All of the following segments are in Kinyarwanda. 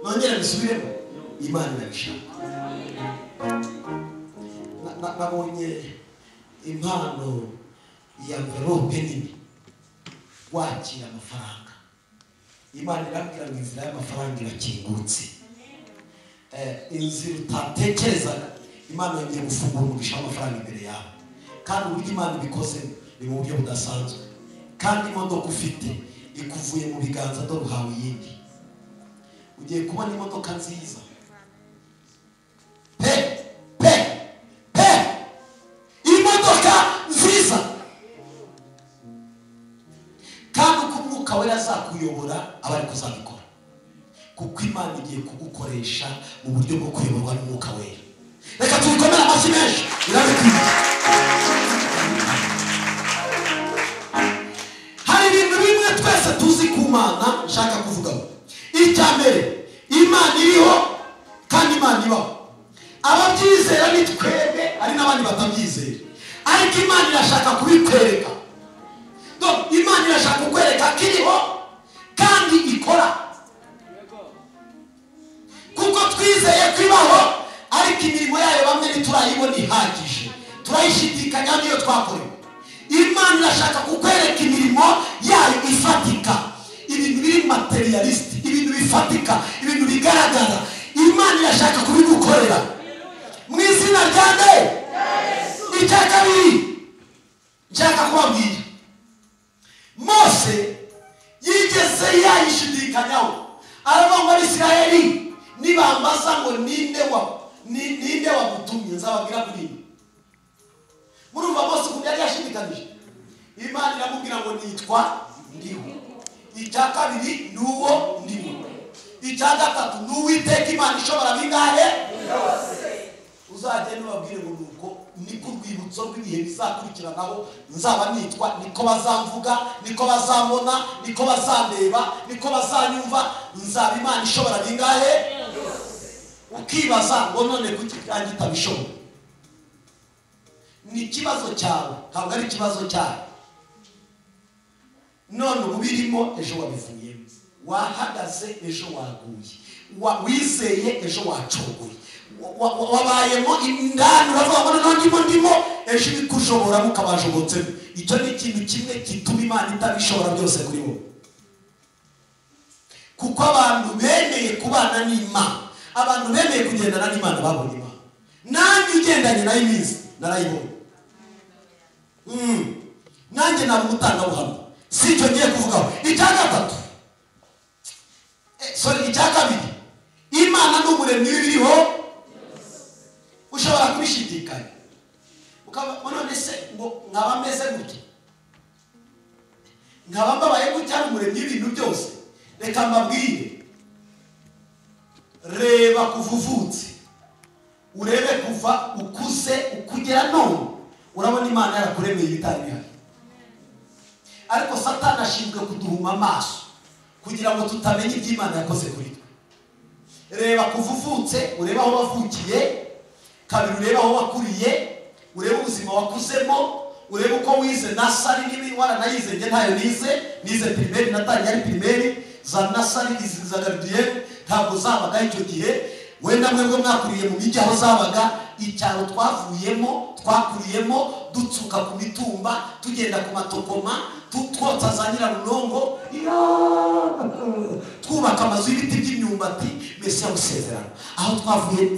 nongera bisubiremo Imana irabishaka. Nabonye impano ya envelope nini wakira amafaranga. Imana irabwira ngo inzira y'amafaranga irakingutse. Inzira utatekerezaga Imana yongeye gufungura umugisha w'amafaranga imbere yawe. Kandi uburyo Imana ibikoze ni mu buryo budasanzwe. Kandi imodoka ufite ikuvuye mu biganza dore uhawe iyindi. Ugiye kubona imodoka nziza. Imodoka nziza. Kandi uko Umwuka Wera azakuyobora abari kuzabikora. Kuko Imana igiye kugukoresha mu buryo bwo kuyoborwa n'Umwuka Wera. Reka tubikomere amashyi menshi. Irabikwiye. Hari ibintu bimwe twese tuzi ku Mana nshaka kuvugaho. Icya mbere, Imana iriho kandi Imana ibaho. Ababyizera ni twebwe, ari n'abandi batabyizera. Ariko Imana irashaka kubikwereka. Donc Imana irashaka kukwereka kiriho kandi ikora. Kuko twizeye kwibaho, ariko imirimo yayo bamwe ntiturayibona ihagije. Turayishidikanya niyo twakorewe. Imana irashaka kukwereka imirimo yayo ifatika. Ibintu biri materialist, ibintu bifatika, ibintu bigaragara. Imana irashaka kubigukorera. Mu izina rya Yesu. Icya kabiri nshaka kubabwira, Mose yigeze yayishidikanyaho. Aravuga ngo Abisirayeli nibambaza ngo ninde wagutumye nzababwira kuri. Murumva Mose ukuntu yari yashidikanije. Imana iramubwira ngo nitwa ndiho. Icya kabiri nuwo ndiho. Icya gatatu n'Uwiteka Imana ishobora bingahe byose. Uzagenda ubabwire ngo nuko niko urwibutso rw'ibihe bizakurikiranaho nzaba nitwa, niko bazamvuga, niko bazambona, niko bazandeba, niko bazanyumva. Nzaba Imana ishobora bingahe byose. Ukibaza ngo none kuki kandi itabishobora? Ni ikibazo cyawe, ntabwo ari ikibazo cyawe. None ubirimo ejo wabivuyemo. Wahagaze ejo waguye. Wizeye ejo wacogoye. Wabayemo indani uravuga ngo ndimo ejo bikushobora mukabashobotsemo. Icyo ni ikintu kimwe gituma Imana itabishobora byose kuri wowe. Kuko abantu bemeye kubana n'Imana, abantu bemeye kugendana n'Imana babonye Imana. Nanjye ugendanye nayo iminsi narayibonye. Nanjye nari umutangabuhamya. Si icyo ngiye kuvugaho. Icya gatatu, icya kabiri, Imana n'umuremyi w'ibiriho ushobora kubishidikanya. None se ngo nkaba meze gutya, nkaba mbabaye gutya ari umuremyi w'ibintu byose. Reka mbabwire, reba kuva uvutse, urebe kuva ukuze ukugera none, urabona Imana yarakuremeye ibitari bihari. Ariko Satani ashinzwe kuduhuma amaso kugira ngo tutamenye ibyo Imana yakoze kuri twe. Reba kuva uvutse, urebe aho wavukiye, kabiri urebe aho wakuriye, urebe ubuzima wakuzemo, urebe uko wize nasari nibi waranayize. Nge ntayo nize primaire, natangiye ari primaire. Za nasari za gardienne ntabwo zabaga icyo gihe. Wenda mwebwe mwakuriye mu mijyi aho zabaga. Icyaro twakuriyemo dutsuka ku mitumba, tugenda ku matokoma, twotsa za Nyirarunongo, twubaka amazu y'ibiti by'imyumbati. Mbese yagusezerano aho twavuye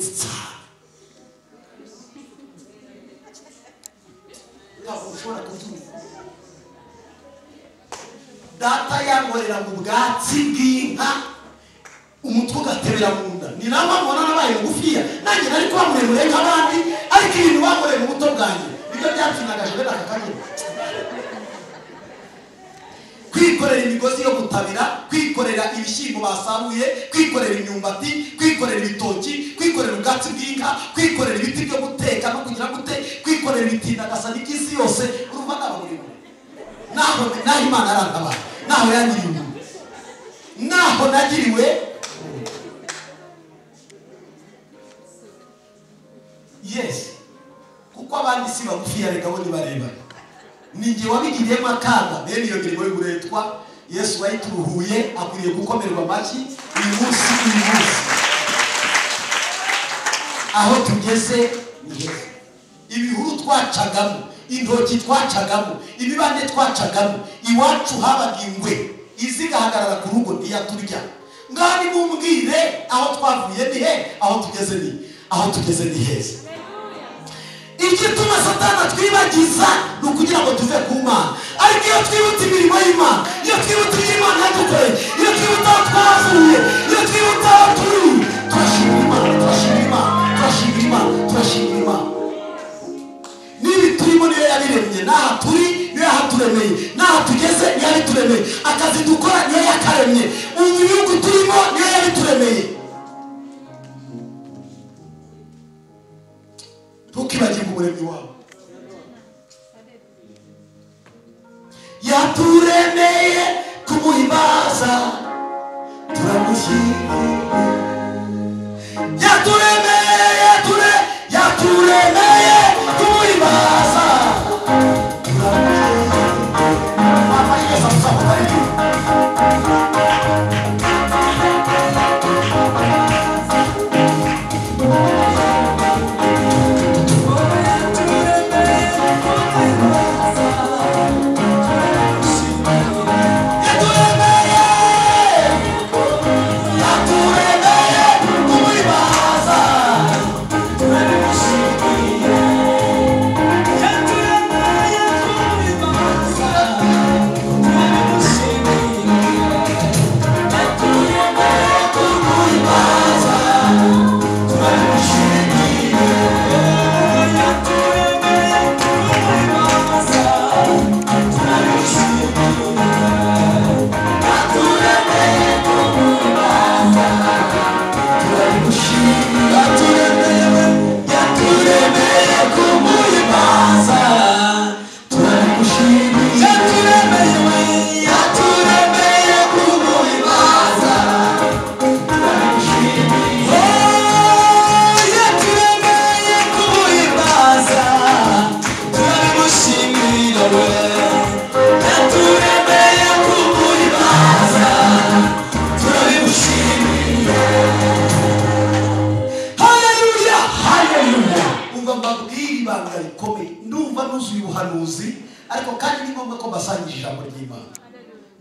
data yankorera mu bwatsi bw'inka, umutwe ugatebera mu nda. Ni namba mbona nabaye ngufiya, nanjye nari kuba muremure nk'abandi, ariko ibintu bankoreye mu buto bwanjye nibyo byapfinagaje bene aka kanya. Kwikorera imigozi yo gutabira, kwikorera ibishyimbo basaruye, kwikorera imyumbati, kwikorera ibitoki, kwikorera ubwatsi bw'inka, kwikorera ibiti byo guteka no kugira gute, kwikorera ibitindagasa n'iby'isi yose. Urumva n'abamurimo naho Imana arantabara, naho yangiriye umuntu, naho nagiriwe. Yes, kuko abandi si bagufiya, reka bo nibareba. Ninjye wabigiriyemo akaga bene iyo mirimo y'uburetwa Yesu wayituruhuye akwiriye gukomerwa amashyi uyu munsi aho tugeze ni heza. Ibihuru twacagamo, intoki twacagamo, ibibande twacagamo, iwacu habaga ingwe izigahagarara ku rugo ntiyaturya. Ngani mumbwire aho twavuye ni he, aho tugeze ni heza. Igituma Satani twibagiza ni ukugira ngo tuve ku Mana. Ariko iyo twibuta imirimo y'Imana, iyo twibuta Imana yadukoreye, iyo twibuta aho twavuye, iyo twibuta aho turi, turashimira Imana. Nibi turimo niyo yabiremye, n'aha turi niyo yahaturemeye, n'aha tugeze niyo yabituremeye, akazi dukora niyo yakaremye, ibihugu turimo niyo yabituremeye. Tukibagirwa umuremyi wawe. Yaturemeye kumuhimbaza turamushimira. Yaturemeye kumuhimbaza turamushimira. Mama Yesu amusakubariki.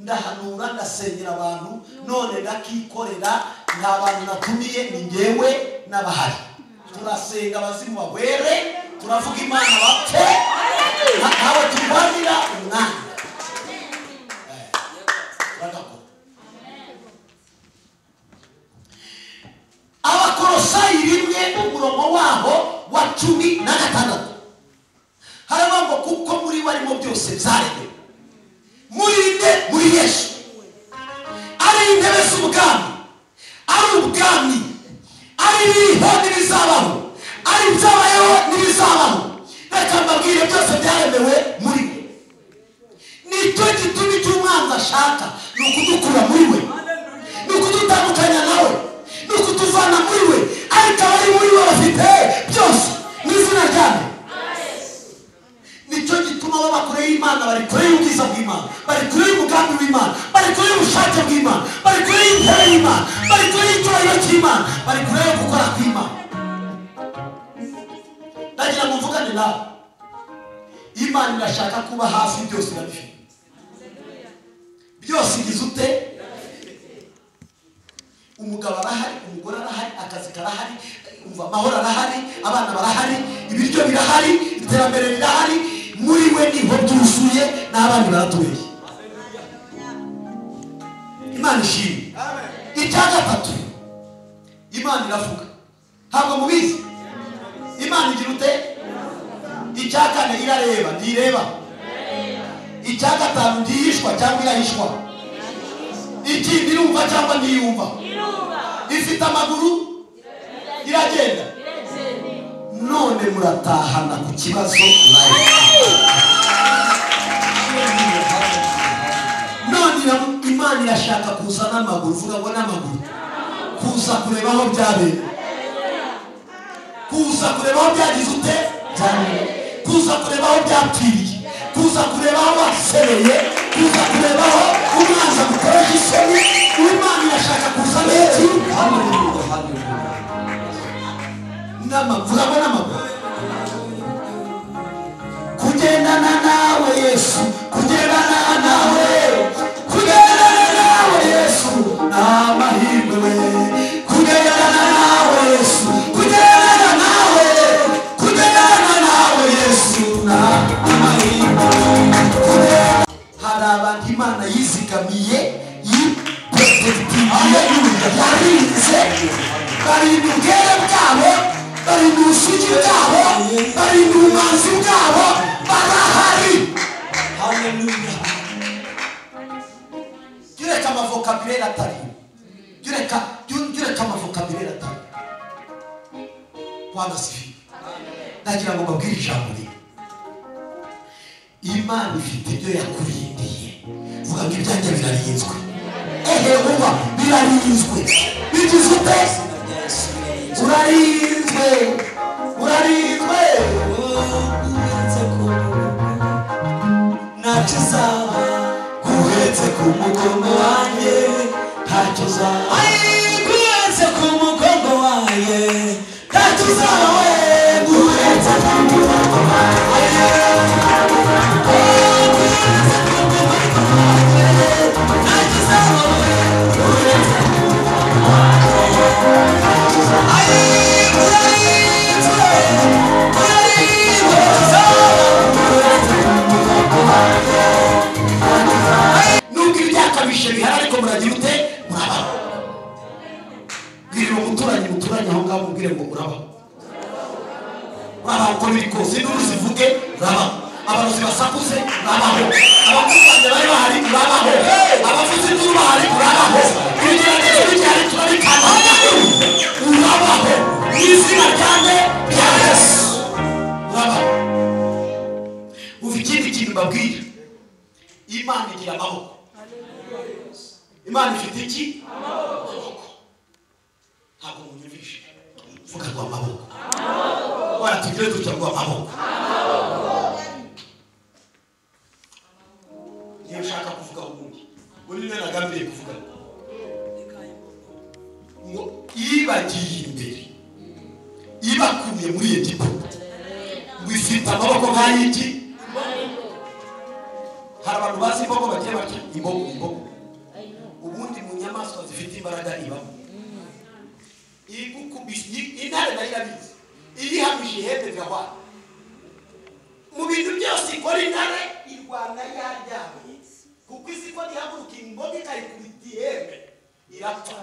Ndahanura ndasengera abantu none ndakikorera nta bantu natumiye ni ngewe n'abahari. Turasenga abazimu bahwere, turavuga Imana bapfe, ntawe turwanira umwanya. Abakolosayi 1 umurongo waho wa 16 haravuga ngo kuko muri barimo byose byaremwe muri Yesu, ari intebe z'ubwami, ari ubwami, ari ibiriho n'ibizabaho, ari ibyabayeho n'ibizabaho. Reka mbabwire byose byaremewe muri we. Nicyo gituma icyo umwanzi ashaka ni ukudukura muri we, ni ukudutandukanya nawe, ni ukutuvana muri we. Ariko abari muri we bafite byose n'izina ryawe. Nicyo gituma baba kure y'Imana, bari kure y'ubwiza bw'Imana, bari kure y'umugambi w'Imana, bari kure y'ubushake bw'Imana, bari kure y'intebe y'Imana, bari kure y'icyubahiro cy'Imana, bari kure yo gukora kw'Imana. Ndagira ngo mvugane nawe, Imana irashaka kuba hafi byose irabifite. Byose igize ute? Umugabo arahari, umugore arahari, akazi karahari, umva amahoro arahari, abana barahari, ibiryo birahari, iterambere rirahari. Muri we niho byuzuye n'abandi baratuye. Imana ishimwe. Icya gatatu, Imana iravuga. Ntabwo mubizi? Imana igira ute? Icya kane irareba, ntireba. Icya gatanu ndihishwa cyangwa irahishwa. Ikindi irumva cyangwa ntiyumva. Ifite amaguru iragenda. None muratahana ku kibazo none Imana irashaka kuza n'amaguru. Vuga ngo n'amaguru, kuza kureba aho byabereye, kuza kureba aho byagize ute, kuza kureba aho byapfiriye, kuza kureba aho basereye, kuza kureba aho umwanza gukoresha isoni Imana irashaka kuzana iki n'amavuga n'amaguru kugendana nawe Yesu kugendana nawe Yesu n'amahirwe kugendana nawe Yesu kugendana nawe Yesu n'amahirwe hari abantu Imana yizigamiye yarinze bari mu bwere bwabo bari mu busugi bwabo bari mu bumanzi bwabo barahari haleluya Jureka amavokabulere atari Jureka amavokabulere atari Bwana sifi ndagira ngo mbabwire ijambo rimwe Imana ifite ibyo yakurindiye vuga ngo ibyanjye birarinzwe uba birarinzwe bigize ute urarinzwe ntacyo uzaba guhetse ku mugongo wanjye ntacyo uzaba guhetse ku mugongo wanjye ntacyo uzaba guhetse ku mugongo wanjye nubwo ibyakabishe bihari ariko muragira ute murabaho bwirira umuturanyi aho ngaho mubwire ngo murabaho uko biri kose induru zivuge murabaho abarozi basakuze murabaho abakusanya bari bahari murabaho abavuzi induru bahari murabaho ibigeragezo bigihari turabikana murabaho n'izina ryanjye rya Yesu murabaho uva ikindi kintu mbabwira Imana igira amaboko Imana ifite iki amaboko ntabwo munyumvishe vuga ngo amaboko waratugire dutya ngo amaboko niyo ushaka kuvuga ubundi uri none nagambiriye kuvuga ngo ibagiye imbere ibakuye muri Egiputa ngo ifite amaboko nk'ay'iki hari abantu bazi imbogo bagiye bati imbogo ubundi mu nyamaswa zifite imbaraga ibamo intare nayo irabizi irihamije ihembe bigahwana mu bintu byose ikora intare irwana yaryamye kuko isi ko ihaguruka imbogo ikayikubita ihembe irapfa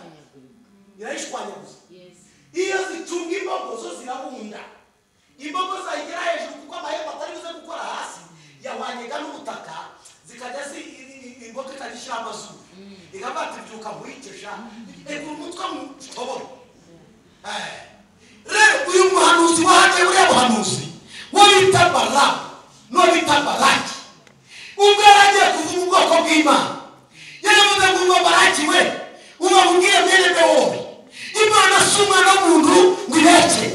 irayishwanyaguza iyo zicunga imbogo zo zirabunda imbogo zayigera hejuru kuko amahembe atari buze gukora hasi yawanyega n'ubutaka zikajya imbogo ikajya amazuru ikabati byuka muhitesha umutwe mutobora rero uyu muhanuzi waje uriya muhanuzi wo bita Balamu no bita Balaki ubwo yaragiye kuvuga ubwoko bw'Imana yaravuze ngo Balaki we ubabwire mwene Beori Imana si umwana w'umuntu ngo ireke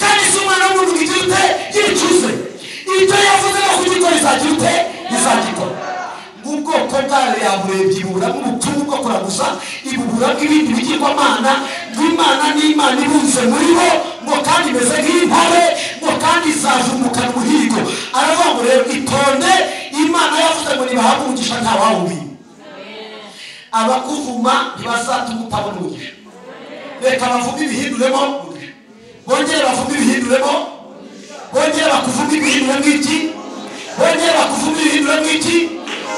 kandi si umwana w'umuntu ngo igire ute yicuze ibyo yavuze no kugikora izagira ute izagikora ubwoko bwayo yaburebye ibura n'ubutumwa bwo kuraguza ibubura bw'ibindi bigirwamana bw'Imana n'Imana ibunze muri bo ngo kandi imeze nk'intare ngo kandi izajumukana umuhigo aravuga ngo rero itonde Imana yavuze ngo nibahabwe umugisha ntawawubima abakuvuma ntibazatuma utabona umugisha reka bavuge ibihinduremo bongere bavuge ibihinduremo bongere bakuvuge ibihinduremo iki bongere bakuvuge ibihinduremo iki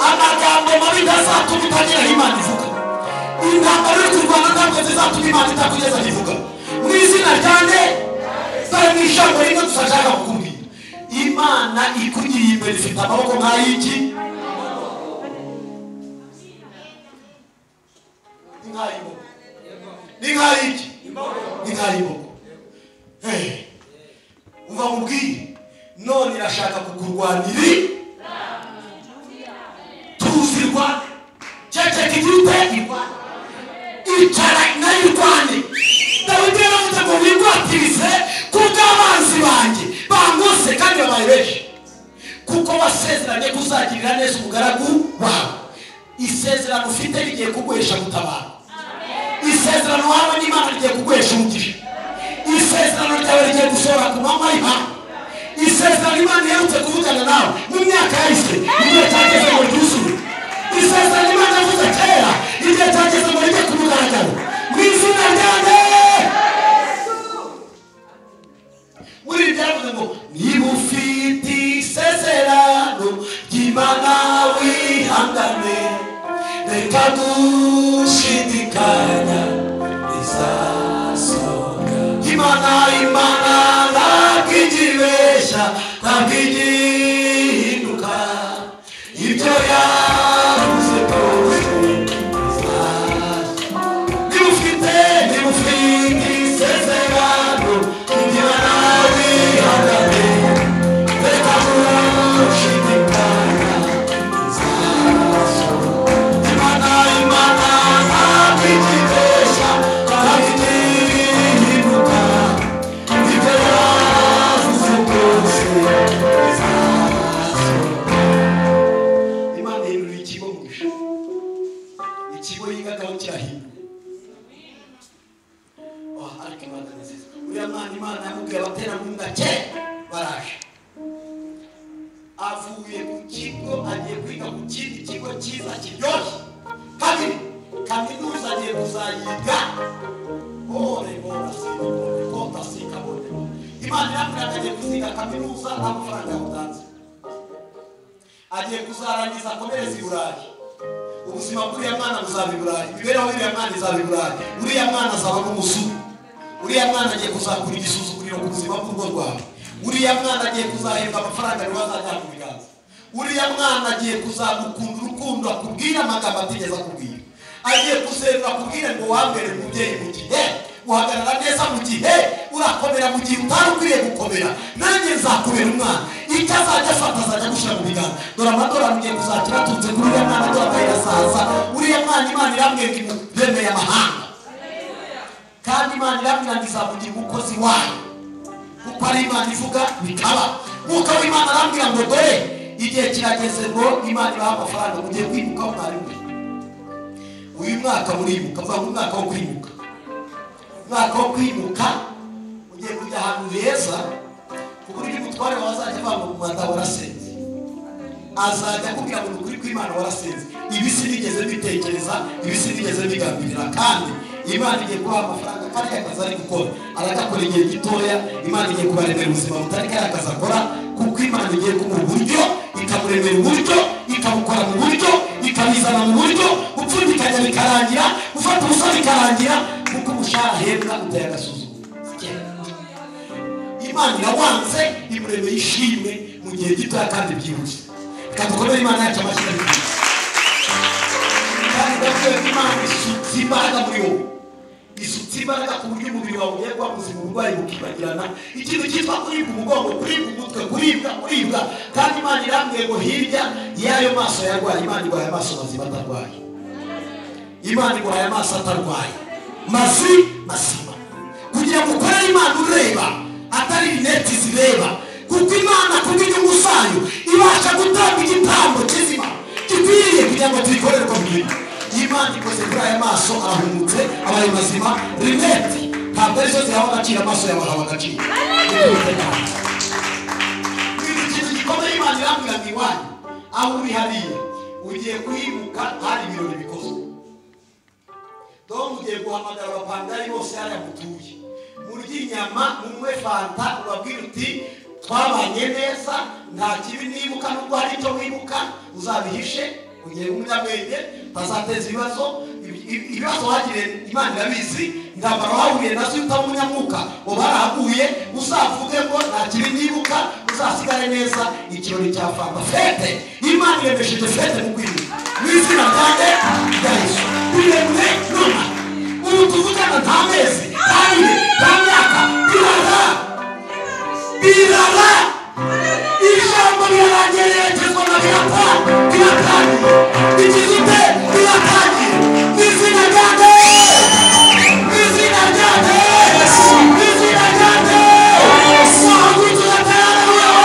amagambo mabi ntazatuma utagira Imana ivuga intambara iri kurwana ntabwo zizatuma Imana itakugeza ivuga mu izina ryanjye dore mu ijambo rimwe dushaka kukubwira Imana ikugiriye imbere ifite amaboko nk'ay'iki ni nk'ay'iki ni nk'ay'imbogo umva mubwire none irashaka kukurwanira tuzirwa ceceka igihe icara nayo irwane Dawidi yaravuze ngo wigwatirize kuko abanzi banjye bangose kandi babaye benshi kuko basezeranye kuzagirira neza umugaragu wawe isezerano ufite rigiye kuguhesha gutabara. Isezerano wawe n'Imana rigiye kuguhesha umugisha. Isezerano ryawe rigiye gusohora ku manywa y'ihangu. Isezerano Imana iherutse kuvugana nawe mu myaka yahise, igihe cyageze ngo ryuzure. Isezerano Imana yavuze kera, igihe cyageze ngo rijye ku mugaragaro. Mu izina rya Yesu. Muri ibyo yaravuze ngo niba ufite isezerano ry'Imana wihangane, reka dushidikanya rizasohoka. Imana ntabwo igibeshya, ntabwo igihinduka, ibyo yavuze byose bizasohoka. Niba ufite isezerano ry'Imana wihangane, reka dushidikanya rizasohoka. Imana ntabwo igibeshya, ntabwo igihinduka, ibyo yavuze byose bizasohoka. Imana ihindura ikigo mugisha, ikigo yigagaho kirahinduka. Ariko Imana ni nziza. Uriya mwana Imana yamubwiye abaterankunga kera baraje, avuye ku kigo agiye kwiga ku kindi kigo cyiza kiryoshye. Kabiri, kaminuza agiye kuzayiga. Imana iramubwira agiye kuziga kaminuza nta mafaranga yamutanze. Agiye kuzarangiza akomereza i Burayi. Ubuzima bw'uriya mwana buzaba i Burayi, imibereho y'uriya mwana izaba i Burayi. Uriya mwana azaba n'umusuru. Uriya mwana agiye kuzakura igisuzuguriro ku buzima bw'urugo rwawe. Uriya mwana agiye kuzahembwa amafaranga niwe azajyana mu biganza. Uriya mwana agiye kuzagukunda urukundo akubwira amagambo atigeze akubwira. Agiye kuzerura akubwire ngo wambere umubyeyi mu gihe, uhagarara neza mu gihe, urakomera mu gihe utari ukwiriye gukomera. Nanjye nzakubera umwana, icyo azajya afata azajya gushyira mu biganza. Dore amadorari ugiye kuzakira aturutse kuri uriya mwana, dore azaza. Uriya mwana Imana irambwira ngo imuremeye amahanga, kandi Imana irambwira ngo izamugira umukozi wayo, kuko ari Imana ivuga bikaba. Nk'uko Imana arambwira ngo dore igihe kirageze ngo Imana ibaha amafaranga, mugiye kwimuka aho mwari muri. Uyu mwaka murimuka, mvuga ngo umwaka wo kwimuka. Umwaka wo kwimuka ugiye kujya ahantu heza, ku buryo umutware wawe azajya avanga mu Rwanda warasenze. Azajya akubwira ngo ukuri kw'Imana warasenze. Ibi sinigeze mbitekereza, ibi sinigeze mbigambirira, kandi Imana igiye kubaha amafaranga kandi akazi ari gukora aragakora igihe gitoya. Imana igiye kubaremera ubuzima butari kari akazi akora, kuko Imana igiye kumuha uburyo, ikamuremera uburyo, ikamukora mu buryo, ikamizana mu buryo, gupfundikanya bikarangira, gufata ubusa bikarangira, kuko umushahara ahembwa uteye agasuzuguro. Imana irawanze, imuremeye ishimwe mu gihe gitoya kandi byihuse. Reka dukomere Imana yacu amashyi y'ibiti. Kandi ndavuga ko Imana isutse imbaraga muri wowe, isutse imbaraga ku buryo umubiri wawe ugiye kuba muzima, uburwayi bukibagirana. Ikintu cyitwa kuribwa umugongo, kuribwa umutwe, kuribwa. Kandi Imana irambwiye ngo hirya y'ayo maso yarwaye, Imana iguhaye amaso mazima atarwaye. Imana iguhaye amaso atarwaye, mazima, kugira ngo ukorere Imana ureba, atari rineti zireba. Kuko Imana kubw'inyungu zayo ibasha gutanga igitambo kizima gikwiriye kugira ngo tuyikorere uko bikwiriye. Imana ikoze kuri aya maso arahumutse, abaye mazima. Rineti ntabwo arizo zihawe agaciro, amaso yawe ahawe agaciro. Ikintu gikomeye Imana irambwira ngo iwanyu aho uri hariya ugiye kwimuka, hari ibirori bikozwe. Dore ugiye guhamagara abapangayi bose hariya mutuye, murya inyama, munywe fanta, ubabwira uti twabanye neza, nta kibi nibuka, nubwo hari icyo wibuka uzabihishe. Ugiye umunyabwenge, utazateza ibibazo wagiriye. Imana irabizi, intambara wahuriye nazo utaba umunyamwuka ngo barahaguye, uzavuge ngo nta kibi nibuka, uzasigare neza. Ikirori cya fanta fete, Imana iremesheje fete mu kwibuka, mu izina rya Yesu. Uremwe noma ubu tuvugana nta mezi, nta bihe, nta myaka, birara ijambo rirarangiye riherekezwa na biratangiye, ikizute biratangiye. Mu izina rya Yesu, mu izina rya Yesu, mu izina rya Yesu, wahagurutse ugatayara wewe.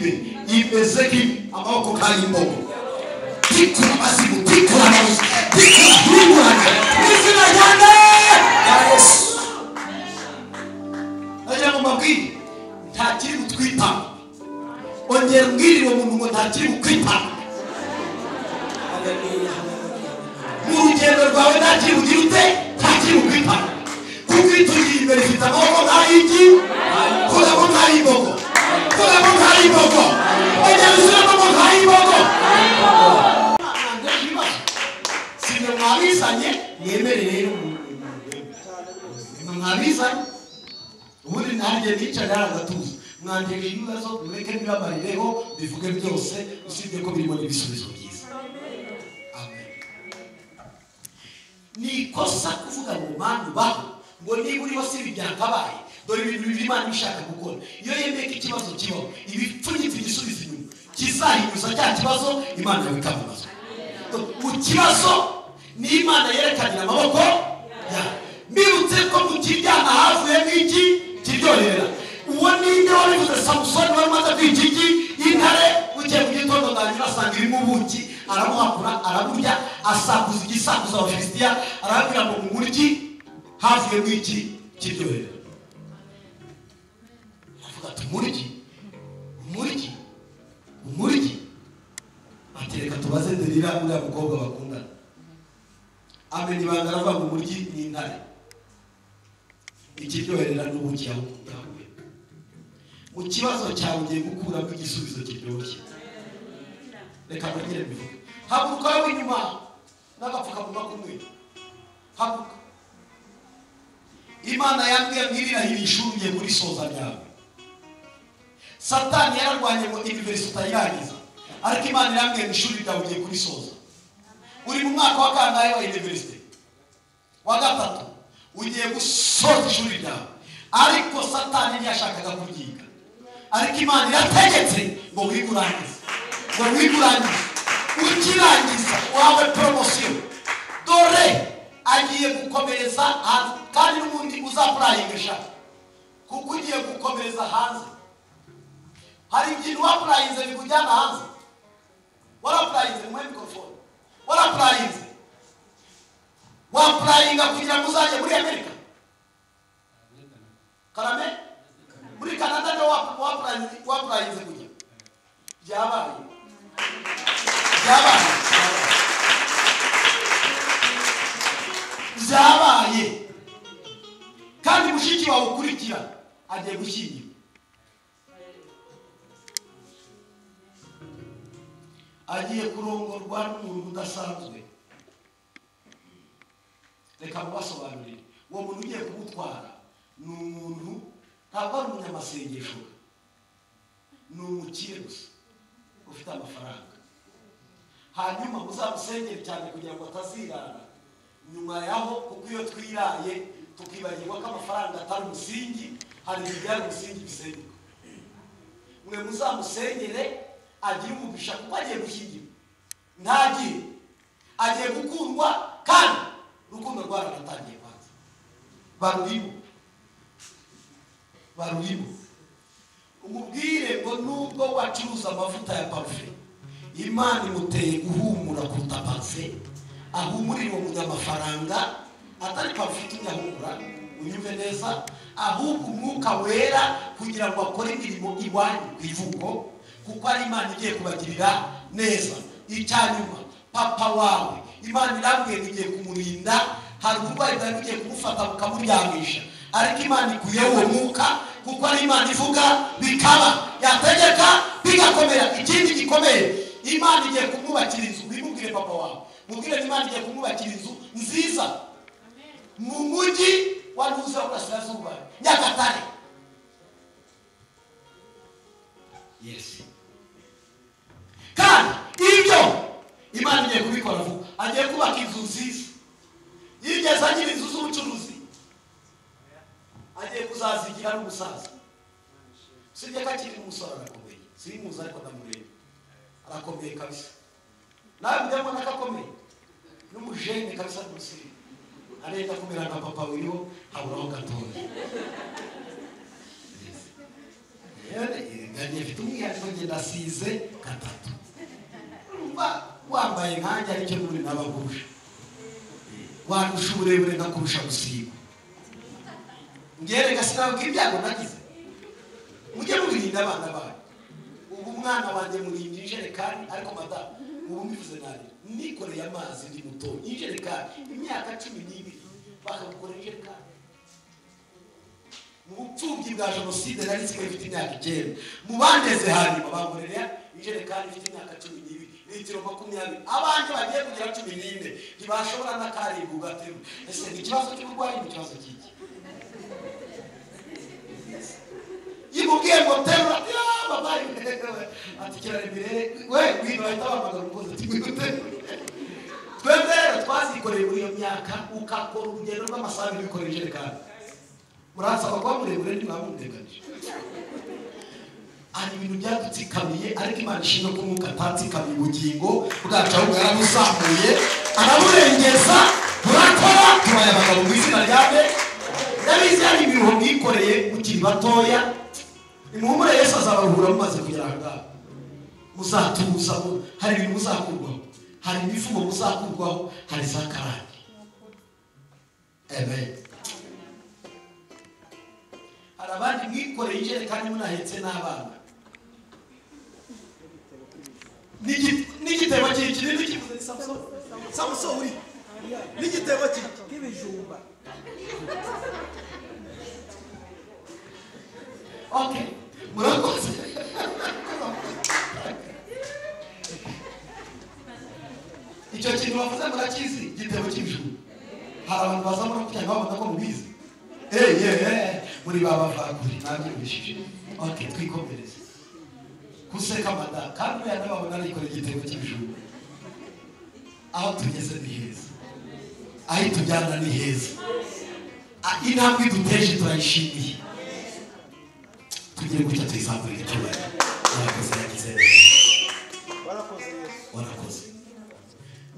imbere imeze amaboko kayimbogo tikura masimu tikura mawusi tikura himurana izina ryanjye ya Yesu ajya mu mabwiri nta kiri gutwita ongera umbwirire uwo muntu ngo nta kiri gukwita mu rugendo rwawe nta kiri ugira ute nta kiri gukwita kuko itugiye imbere ifite amaboko nk'ay'igi kuramo nk'ay'imbogo kuramo nk'ay'imbogo ongera usubiramo nk'ay'imbogo si mwe mwabizanye mwemere rero mwabizanye ubundi nanjye nicara agatuza mwandika ibibazo mureke nibamarireho bivuge byose usibye ko birimo n'ibisubizo byiza. Amen. Ni ikosa kuvuga ngo manu baho ngo niba uriho si byakabaye dore ibintu bibi Imana ishaka gukora iyo yemeye ko ikibazo kibaho ibipfunyitse igisubizo inyuma kizahinyuza cya kibazo Imana yabikamamaza mu kibazo ni Imana yerekanira amaboko mbibutse ko mu kiryana havuye n'iki kiryohera uwo ninde wabivuze Samusoni wari umaze kwiciki intare ugiye mu gitondo ndangira asanga irimo ubuki aramuhakura araburya asakuza igisakuza Abafilisitiya arababwira ngo umuryi havuye n'iki kiryohera avuga ati umuryi atereka tubaze Delila uriya mukobwa bakundana amenya ibanga aravuga ngo umuryi ni intare ikiryoherera n'ubuki yahuye mu kibazo cyawe ugiye gukuramo igisubizo kiryoshye reka bagire bivuga haguruka wowe inyuma n'agapfukamunwa kumwe haguruka Imana yambwiye mwirirahirisha ugiye muri soza ryawe Satani yararwanye ngo university iragiza ariko Imana yambwiye ishuri ryawe ugiye kuri soza uri mu mwaka wa kangahe wa university wa gatatu ugiye gusoza ishuri ryawe ariko Satani ntiyashakaga kubyiga ariko Imana irategetse ngo wigurangize ukirangiza wawe promotion dore agiye gukomereza kandi n'ubundi uzapurayingisha kuko ugiye gukomereza hanze hari ikintu wapurayinze bikujyana hanze warapurayinze mu microphone wapurayinga kugira ngo uzajye muri Amerika karame muri Canada no wapurayinze kujya byabaye kandi mushiki wawe ukurikira agiye gushyingira agiye kurongorwa n'umuntu udasanzwe reka mubasobanurire uwo muntu ugiye kumutwara ni umuntu ntabwo ari umunyamasengesho ni umukire gusa ufite amafaranga hanyuma muzamusengere cyane kugira ngo atazirara nyuma yaho kuko iyo twiraye tukibagirwa ko amafaranga atari umusingi hari ibyari umusingi bisenyuka mwe muzamusengere agiye umugisha kuko agiye gushyingira ntagiye agiye gukundwa kandi urukundo rwaratangiye kwanza barurimo umubwire ngo nubwo wacuruza amavuta ya parufe Imana imuteye guhumura kuruta parufe ahumurira uwo munyamafaranga atari parufe itumye ahumura unyumve neza ahubwo umwuka wera kugira ngo akore imirimo iwanyu ku ivuko kuko ari Imana igiye kubagirira neza. Icyanyuma papa wawe Imana irambwiye igiye kumurinda hari uburwayi bwari bugiye kumufata bukamuryamisha ariko Imana ikuyeho uwo mwuka kuko ari Imana ivuga bikaba yategeka bigakomera. Ikindi gikomeye Imana igiye kumwubakira inzu bimubwire papa wawe mubwire Imana igiye kumwubakira inzu nziza mu mujyi wa Ntuza Burasirazuba Nyagatare. Yes. Kandi ibyo Imana igiye kubikora vuba agiye kubaka inzu nziza yigeze agira inzu z'ubucuruzi agiye kuzazigira n'umusaza sibye ko akiri umusore arakomeye simuzi ariko ndamureba arakomeye kabisa nawe mujyamo nakakomeye n'umujene kabisa n'umusiri arenda kumera nka papa wiriho haburaho gatoya mfite umwihariko njye ndasize gatatu wambaye nkanjye aricyo muri n'abagusha wandusha uburebure nkakurusha gusiga ngereka sinabwira ibyago nagize mujye mubirinda abana banyu ubu umwana wanjye murinda ijerekani ariko madamu ubu mbivuze nabi nikoreye amazi ndi muto ijerekani imyaka 12 bakagukora ijerekani mu bupfubyi bwa jenoside nari nsigaye mfite imyaka 9 mu bandeze hanyuma bankorera ijerekani ifite imyaka 12 litiro 20 abandi bagiye kugira 14 ntibashobora n'akaribu gateru ese ni ikibazo cy'uburwayi ni ikibazo cy'iki yimubwiye ngo terura babaye ati kiraremire we wino ahita bamagara umukozi ati gwite twebwe twazikoreye muri iyo myaka ukakora urugendo rw'amasaha bikoreye ijerekani muransaba kwa murebure ntimwamundeganije ari ibintu byadutsikamiye ariko Imana ishimwe ko umwuka atatsikamiye ubugingo bwacu ahubwo yarabuzamuye araburengeza burakora tubaye abagabo mu izina ryawe ndabizi hari ibiruho mwikoreye mukiri batoya imuhumure Yesu azabaruhura mumaze kugera ahangaha muzatuza hari ibintu muzakurwaho hari imifumo muzakurwaho hari za karande amen hari abandi mwikoreye ijerekani munahetse n'abana n'igitebo kinini kivuze Samson uri n'igitebo k'ibijumba okay murakoze icyo kintu bavuze murakizi igitebo cy'ibijumba hari abantu baza muri kugira ngo babona ko mubizi muri baba vakuri nabyumvishije okay twikomereze kuseka mada kandi yanababona ariko igitego cy'ibijumba aho tugeze ni heza aho tujyana ni heza intambwe duteje turayishimiye tugire gutya tuyizamurira icyubahiro warakoze yagize warakoze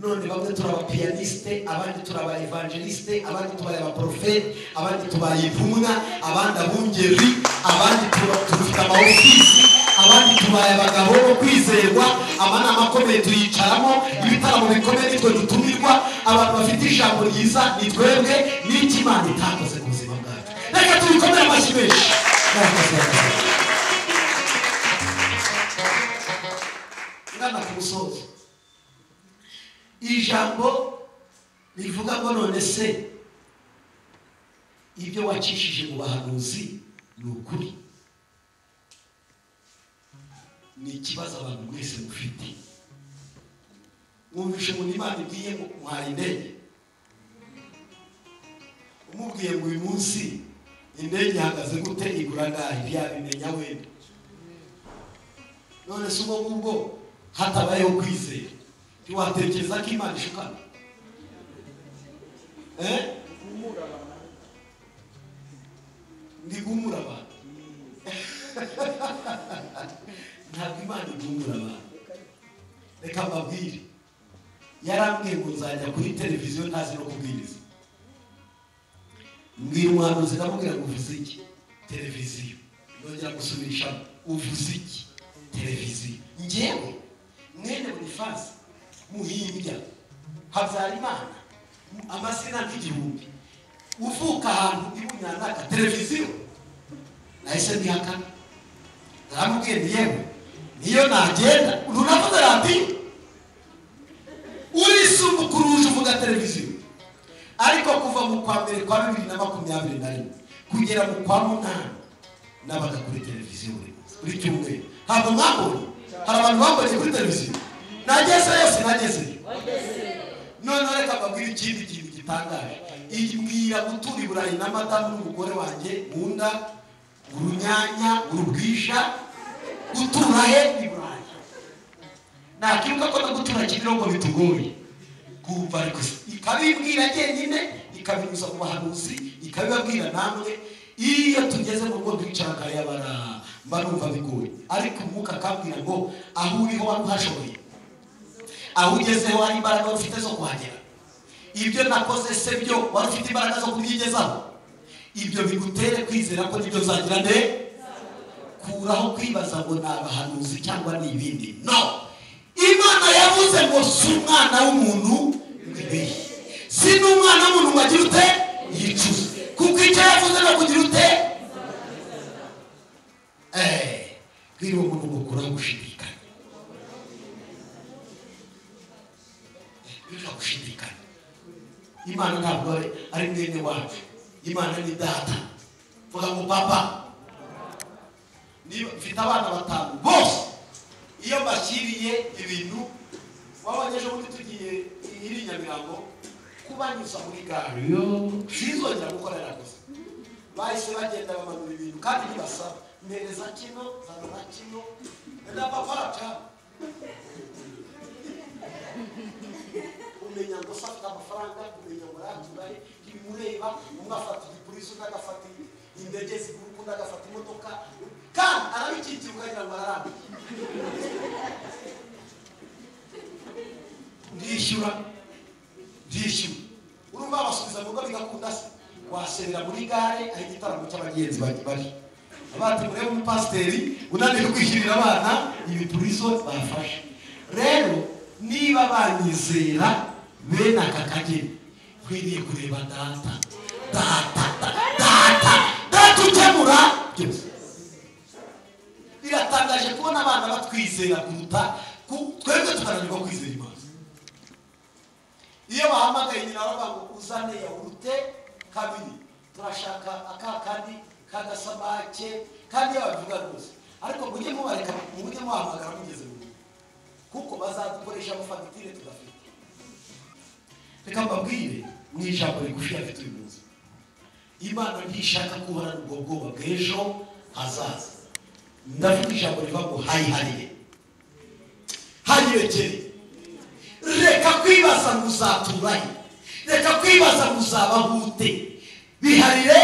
none bamwe turaba pianiste abandi turaba evangeliste abandi tubaye abaprofete abandi tubaye intumwa abandi abungeri abandi tufite amaofisi abandi tubaye abagabo bo kwizerwa amanama akomeye tuyicaramo ibitaramo bikomeye nitwe dutumirwa abantu bafite ijambo ryiza ni twebwe n'iki Imana itakoze ku buzima bwacu reka tubikomere amashyi menshi ngana ku musozi ijambo rivuga ngo none se ibyo wacishije mu bahanuzi ni ukuri ni ikibazo abantu mwese mufite mwumvishe mu Imana ibwiye ngo muhaye indege umubwiye ngo uyu munsi indege ihagaze gute igura ngahe byabimenya wenda none se ubwo ngubwo hatabayeho kwizera ntiwatekereza ko Imana ishukana ndigumura abantu ntabwo Imana igumura abantu reka mbabwire yarambwiye ngo nzajya kuri televiziyo ntazi no kubwiriza mbwira umuhanuzi ndamubwira ngo uvuze iki televiziyo nongera gusubirisha uvuze iki televiziyo njyewe mwene Boniface Muhimbya Habyarimana amazina nk'igihumbi uvuka ahantu ibunyandaka televiziyo nahise ndihakana naramubwiye yewe niyo nagenda unavuze radiyo urisumbukuruje uvuga televiziyo ariko kuva mu kwa mbere kwa 2021 kugera mu kwa 8 nabaga kuri televiziyo buri cyumweru ntabwo mwabonye hari abantu bambonye kuri televiziyo nageze none reka mbabwire ikindi kintu gitangaje mbwira gutura i Burayi na madamu n'umugore wanjye nkunda urunyanya urubwisha gutura he i Burayi nakiruka ko no gutura Kimironko bitugoye kumva ariko ikabibwira nyine ikabinyuza mu bahanuzi ikabibabwira namwe iyo tugeze mu rwego rw'icyaka yabara mbarumva bigoye ariko umwuka akabwira ngo aho uriho waruhashoboye aho ugezeho hari imbaraga ufite zo kuhagera ibyo nakoze se byo wari ufite imbaraga zo kubyigezaho ibyo bigutere kwizera ko nibyo zagira nde kuraho kwibaza ngo ni abahanuzi cyangwa ni ibindi. No, Imana yavuze ngo si umwana w'umuntu wibeshye, si n'umwana w'umuntu wagira ute yicuza, kuko icyo yavuze no kugira ute bwira uwo muntu gukuraho gushidikanya, bwira gushidikanya. Imana ntabwo ari mwene wacu, Imana ni data. Vuga ngo papa. Niba mfite abana batanu bose iyo bashyiriye ibintu wabanyeje muri tugiye iri Nyamirambo kubanyuza muri gare yo sizongera gukorera gusa, bahise bagenda bamanura ibintu kandi ntibasaba mpereza kino zana kino na papa cha umenya ngo safite amafaranga, umenya ngo raturaye ibimureba, umwafata igipolisi ndagafata indege ziguruka ndagafata imodoka kandi arabikikira ukagira ngo araramba ndishyura urumva basubiza mu rugo bigakunda se waserera muri gare aho igitaramo cy'abagenzi bari abandi murebe umupasiteri unaniwe kwishyurira abana ibipurizo bafashe. Rero niba banyizera bene aka kageni kwiriye kureba data ukemura byose. Biratangaje kubona abana batwizera kuruta twebwe tukananirwa kwizera Imana. Iyo bahamagaye nyina baravuga ngo uzane yawurute kabiri, turashaka akakandi kagasamake kandi yabavuga rwose, ariko mujye mubareka mujye muhamagara mugeze mu rugo kuko bazadukoresha amafagitire tudafite. Reka mbabwire mu ijambo rigufi afite uyu munsi, Imana ntishaka kuhorana ubwo bwoba bw'ejo hazaza. Ndavuga ijambo rivuga ngo hayirekere. Reka kwibaza ngo uzaturahe, reka kwibaza ngo uzabahute, biharire.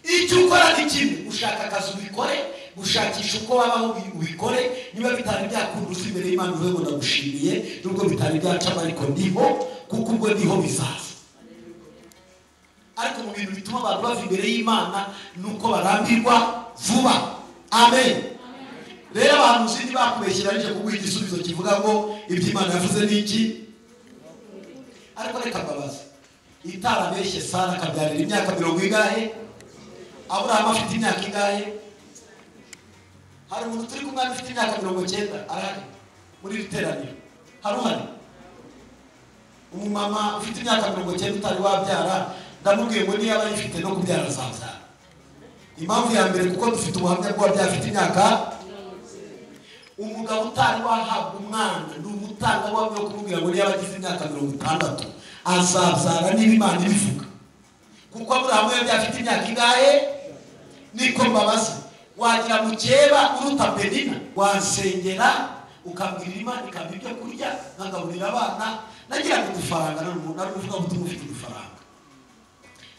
Icyo ukora ni kimwe, ushaka akazi ubikore, gushakisha uko wabaho ubikore. Niba bitari byakunda uzi imbere y'Imana uvuge ngo ndagushimiye, nubwo bitari byacamo ariko ndiho, kuko ubwo ndiho bizaza. Ariko mu bintu bituma abantu bava imbere y'Imana nuko barambirwa vuba. Amen. Rero abantu zindi bakubeshyira rije kuguha igisubizo kivuga ngo iby'Imana yavuze niki. Ariko reka mbabaza, itarabeshye Sara akabyarira imyaka 70, Abraham afite imyaka ingahe? Hari umuntu turi kumwe afite imyaka 90 arahari muri riteraniro? Hari umumama ufite imyaka 90 utari wabyara, ndamubwiye ngo niba yifite no kubyara azabyara. Impamvu ya mbere kuko dufite ubuhamya bwo byafite imyaka. Umugabo utari wahabwa umwana ni umutanga wabyo kumubwira ngo niba agize imyaka 60 azabyara niba Imana ibivuga, kuko Abraham yari afite imyaka ingahe? Niko mbabaza, wagira mukeba uruta Penina, wansengera ukabwira Imana ikampa ibyo kurya nkagaburira abana, nagira ngo dufaranga n'umuntu ari kuvuga ngo tumufite udufaranga.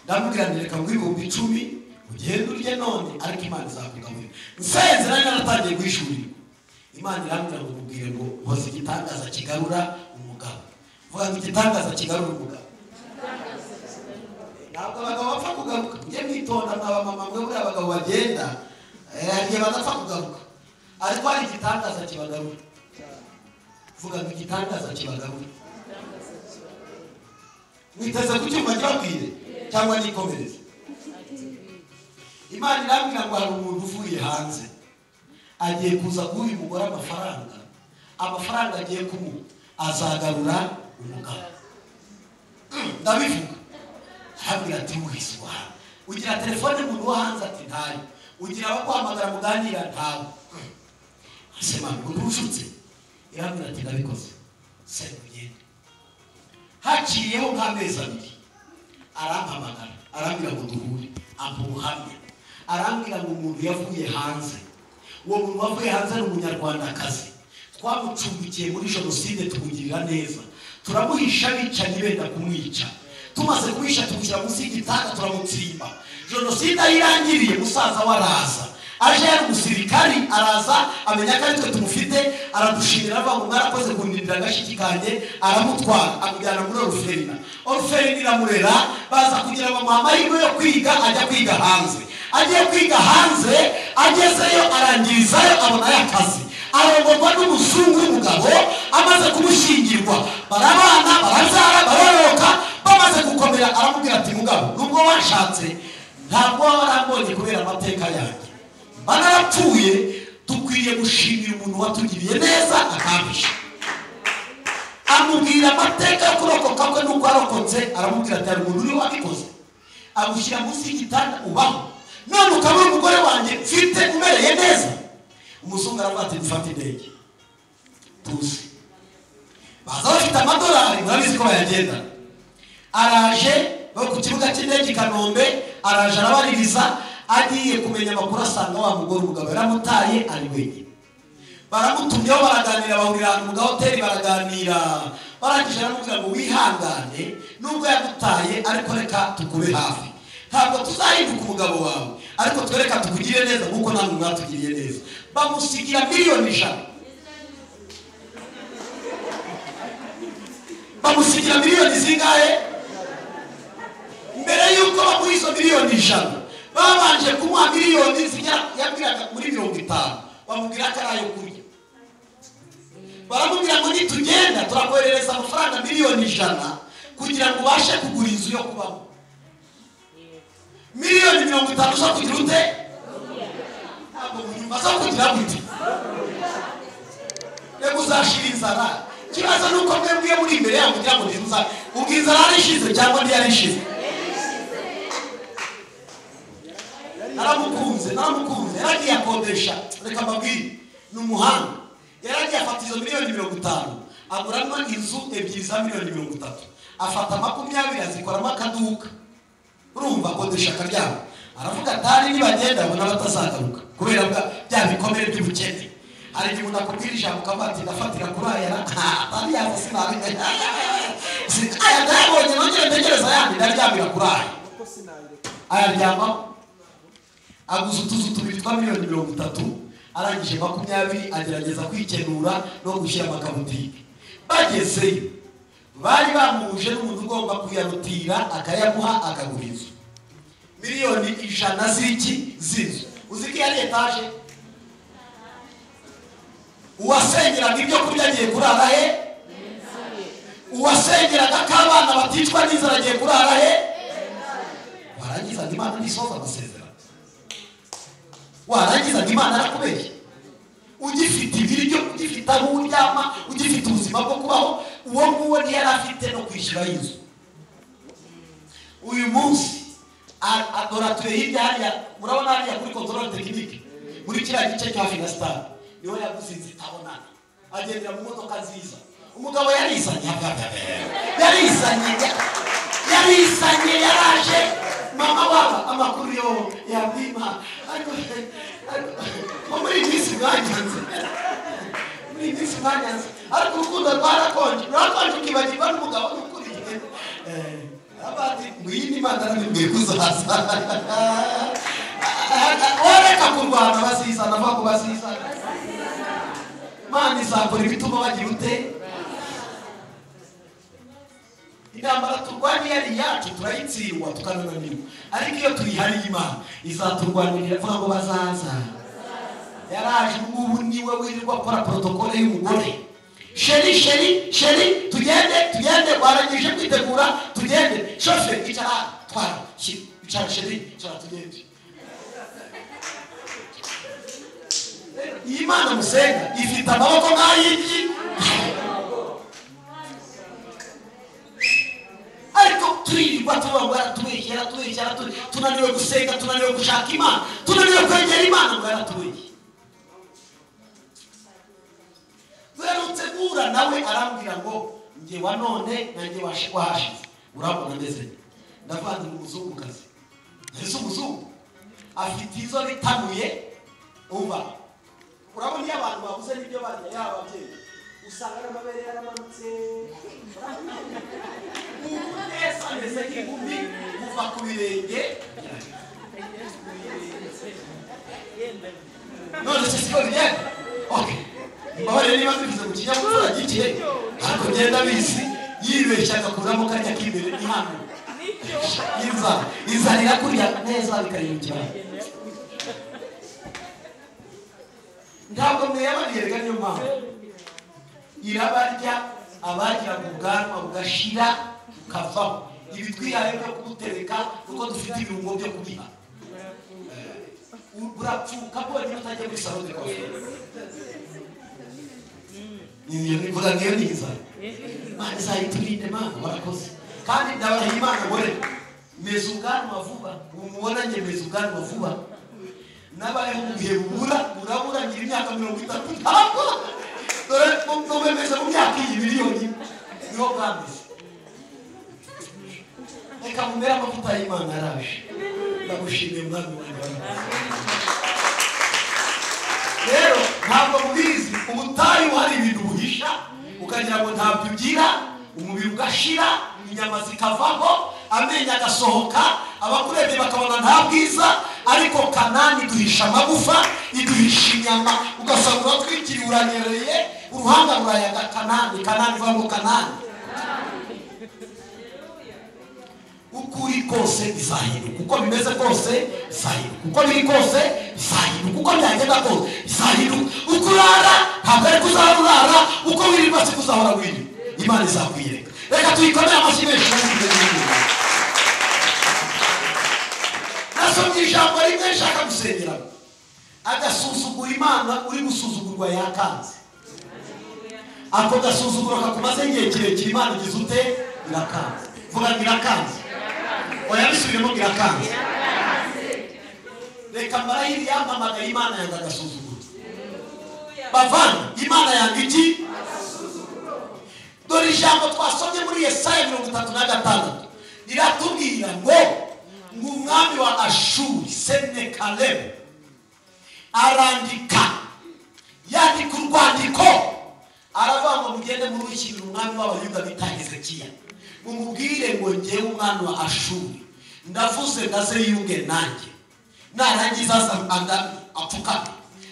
Ndamubwira reka ngo 10,000 ugende urye none, ariko Imana izakugaburira. Nsenze naratangiye kwishurira, Imana irambwira ngo mubwire ngo hoze igitangaza kigarura umugabo. Vuga ngo igitangaza kigarura umugabo. Ntabwo abagabo bapfa kugaruka, ujye mwitonda mwaba mama mwe muri abagabo bagenda igihe badapfa kugaruka, ariko hari igitangaza kibagarura. Vuga ngo igitangaza kibagarura. Mwiteze kucyumva cyabwire cyangwa nikomereze. Imana irambwira ngo hari umuntu uvuye hanze agiye kuza guha uyu mugore amafaranga agiye kumuha azagarura umugabo. Ndabivuga arambwira ati wizwa ugira telefone umuntu wo hanze ati ntayo, ugira abaguhamagara muganira ntawe. Asema ngo ntushutse, irambwira ati ndabikoze sengugende. Haciyeho nk'amezi 2 arampamagara arambwira ngo duhure, ampa ubuhamya. Arambwira ngo umuntu yavuye hanze, uwo muntu wavuye hanze ni umunyarwandakazi, twamucumbikiye muri jenoside tumugirira neza, turamuhisha bicanyi benda kumwica, tumaze kuhisha tumushyira munsi y'igitanda turamutsimba. Jenoside irangiriye musaza waraza aje yari umusirikari, araza amenya ko ari twe tumufite, aradushimira avuga ngo mwarakoze kundindira agashiki kanjye, aramutwara amujyana muri Orpheline iramurera, baza kugira ngo amahirwe yo kwiga ajya kwiga hanze. agiye kwiga hanze, agezeyo arangirizayo abona y'akazi, arongorwa n'umuzungu w'umugabo, amaze kumushyingirwa barabana, barabyara, baroroka, bamaze gukomera aramubwira ati mugabo nubwo washatse ntabwo warambonye kubera amateka yanjye, banarapfuye, dukwiye gushimira umuntu watugiriye neza akabisha. Amubwira amateka yo kurokoka kwe nuko arokotse, aramubwira ati hari umuntu uri wabikoze, agushyira munsi y'igitanda ubaho, none ukaba umugore wanjye mfite umereye neza. Umuzungu aravuga ati dufate indege tuzi, baza bafite amadolari, murabizi ko bayagenda. Araje ku kibuga cy'indege i Kanombe, araje arabaririza, agiye kumenya amakuru asanga wa mugore umugabo yaramutaye ari wenyine. Baramutumyeho baraganira, bahurira ahantu mu gahoteli baraganira, barangije aramubwira ngo wihangane nubwo yagutaye ariko reka tukube hafi, ntabwo tuzahinduka umugabo wawe ariko twereka tukugire neza nkuko namwe mwatugiriye neza. Bamusigira miliyoni 100, bamusigira miliyoni zingahe? Mbere yuko bamuha izo miliyoni 100 babanje kumuha miliyoni yabwiraga muri 50, bamubwira ko arayo kurya. Baramubwira ngo nitugenda turakoherereza amafaranga miliyoni 100 kugira ngo ubashe kugura inzu yo kubamo. Miliyoni 50 zo kugira ute? Ntabwo munyumva zo kugira gute? Rego uzashira inzara. Kibazo nuko mwebwe muri imbere yangu kugira ngo ndimuza ubwiza arishize cyangwa ndiyarishize. Naramukunze yaragiye akodesha, reka mbabwire n'umuhanga, yaragiye afata izo miliyoni 50 aguramo inzu ebyiri za miliyoni 30, afata 20 azikoramo akaduka, urumva akodesha akaryama. Aravuga atari nibagenda abona batazagaruka kubera bya bikomere by'ubukene. Hari igihe umuntu akubwira ijambo ukabati ndafatira kuri aya atari yaza sinabimenya, aya ndabonye nongere ntegereza yandi ndaryamira kuri aya aryama. Aguze utuzu tubiri twa miliyoni 30, arangije 20 agerageza kwikenura no gushyira amakabutike. Bagezeyo bari bamuje n'umuntu ugomba kuyarutira akayamuha akagura inzu. Miliyoni 100 z'iki zinzu, uziki yari etaje. Uwasengeraga ibyo kurya agiye kurara he? Uwasengeraga ko abana baticwa n'inzara agiye kurara he? Warangiza Imana ntisoza amasezerano, warangiza Imana arakubeshya. Ugifite ibiryo, ugifite aho uryama, ugifite ubuzima bwo kubaho, uwo nguwo ntiyari afite no kwishyura inzu. Uyu munsi adoratuye hirya hariya, murabona hariya kuri control technique muri kiriya gice cya Finastar, niho yaguze inzu itabonana, agendera mu modoka nziza. Umugabo yarisanye yaraje, mama waba amakuru yo yabima ariko muri bisi banyanze, muri bisi banyanze ariko urukundo rwarakonje ukibagirwa n'umugabo n'ukuriye abandi mwini Imana n'imwe kuzaza oreka kurwana basizana bako basizana. Mana izakora ibituma bagira ute? Intambara turwaniye ari yacu turayitsindwa tukanananirwa, ariko iyo tuyihariye Imana izaturwanirira vuga ngo bazaza. Yaraje ubu niwe wirirwa gukora protokole y'umugore. Sheri tugende warangije kwitegura tugende. Shofe icara twara icara sheri icara tugende. Imana musenga ifite amaboko nk'ay'iki, ariko turirirwa tubabwira tubeshyera tunaniwe gusenga, tunaniwe gushaka Imana, tunaniwe kwegera Imana ngo yaratubeshye. Werutse gura nawe arambwira ngo nge wa none nanjye wahashize urabona ndeze. Ndavanze umuzungukazi, ese umuzungu afite izo bitanuye, umva urabona iyo abantu babuze n'ibyo barya y'ababyeyi usanga n'amabere yaramanutse, esa ndetse k'ingumi kuva ku birenge. None se siko bigenda? Okay, mbabare niba bivuze mu kinyabupfura gike ariko ngenda bisi yibeshya agakuramo kajya k'imbere ni hano inzara kurya neza bikayinjira. ntabwo mwiyabaniye niyo mpamvu irabarya abagira mu bwanwa bugashira ukavaho ibi twihaye byo kubutereka kuko dufite ibirungo byo kubiha urapfuka bwonyine utajya muri salo de coiffure nivuga ngiyo niza Imana izayiturinde Mana warakoze kandi ndabaha Imana gore meza ubwanwa vuba umubona nge meza ubwanwa vuba nabayeho mu gihe urabura ngira imyaka 30 ntabwo dore mumemeza mu myaka iyi miliyoni niho bwambise reka mumera amavuta y'Imana araje ndagushimiye Mwami wanjye rero ntabwo mubizi ubutayu hari ibintu buhisha ukagira ngo ntabyo ugira umubiri ugashira inyama zikavaho amenyo agasohoka abakurebye bakabona nta bwiza ariko Kanani duhisha amagufa iduhisha inyama ugasanga uratwikiriye uranyereye uruhanga rurayaga Kanani vuga ngo Kanani ukuri kose bizahinduka uko bimeze kose bizahinduka uko biri kose bizahinduka uko byagenda kose bizahinduka uko urara ntabwo ari kuzarurara uko wirirwa si kuzahora wiri Imana izakwiyereka reka tuyikomere amashyi menshi nasomye ijambo rimwe nshaka gusengera agasuzugura Imana uri gusuzugurwa yakanze ako gasuzuguro kakumaze igihe kirekire Imana igize ute irakanze vuga irakanze oya bisubiremo irakanze reka marayiri yampamagaye Imana yanga agasuzuguro bavana Imana yanga iki dore ijambo twasomye muri Yesaya 36 riratubwira ngo umwami wa Ashuri Senekeribu arandika yandika urwandiko aravuga ngo mugende murushyira umwami w'Abayuda bita Hezekiya mumubwire ngo ngewe umwami wa Ashuri ndavuze ndaze yunge nanjye narangiza azanga apfukame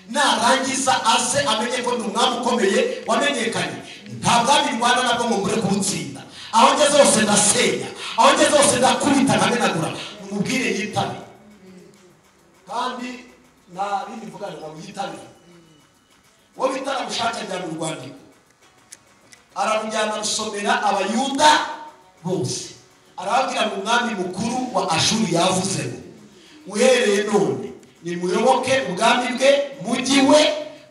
narangiza aze amenye ko umwami ukomeye wamenyekanye nta bwami Rwanda nabwo mugure kubutsinda aho ngeze hose ndasenya aho ngeze hose ndakubita nkamenagura mubwire yitabe kandi nta bindi mvugana ngo yitabe wowe bitara gushaka njya mu rwandiko ararujyana gusomera Abayuda bose arababwira ngo umwami mukuru wa Ashuri yavuze ngo uhereye none ni muyoboke ubwami bwe mugiwe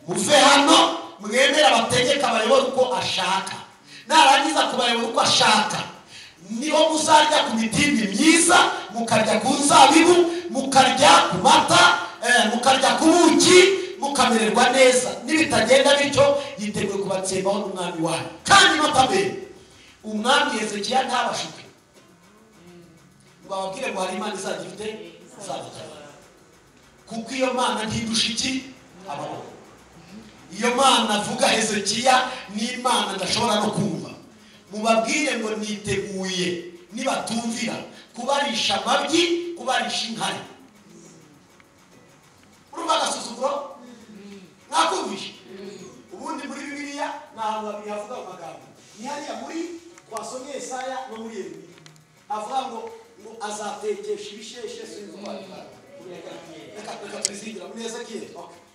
muve hano mwemera abategeka abayobora uko ashaka narangiza kubayobora uko ashaka niho muzarya ku mitini myiza mukarya ku nzabibu mukarya ku mata mukarya ku buki mukamererwa neza nibitagenda bityo yiteguye kubatsembaho n'umwami wanyu kandi notabene umwami Hezekiya ntabashuke bababwire ngo hari Imana izagifite kuko iyo Mana ntidusha iki abaho iyo Mana avuga Hezekiya ni Imana ndashobora no kumva mubabwire ngo niteguye nibatumvira kubarisha amabyi kubarisha inkari urumva agasuzuguro nakumvishe ubundi muri Bibiliya ntahantu babiri havuga amagambo ni hariya muri twasomye Yesaya no muri Yeremiya avuga ngo azatekesha ibisheshe sinzubaka reka tuzigira muri Hezekiya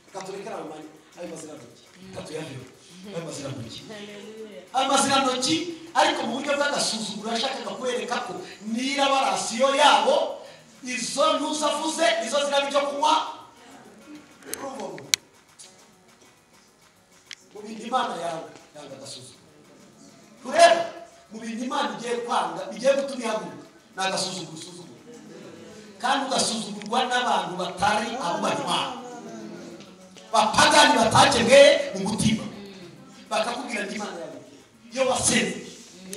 reka turekera amani ayo mazirantoki katuyavyo ayo mazirantoki ariko mu buryo bw'agasuzuguro yashakaga kwereka ko nira barasiyo yabo izo ntuzavuze izo ziraba icyo kunywa mu bintu Imana yanga agasuzuguro kureba mu bintu Imana igiye kwanga igiye gutuma ihaguruka ni agasuzuguro kandi ugasuzugurwa n'abantu batari abubahwa bapagani batakebweye mu mutima bakakubwira ngo Imana yawe iyo wasenze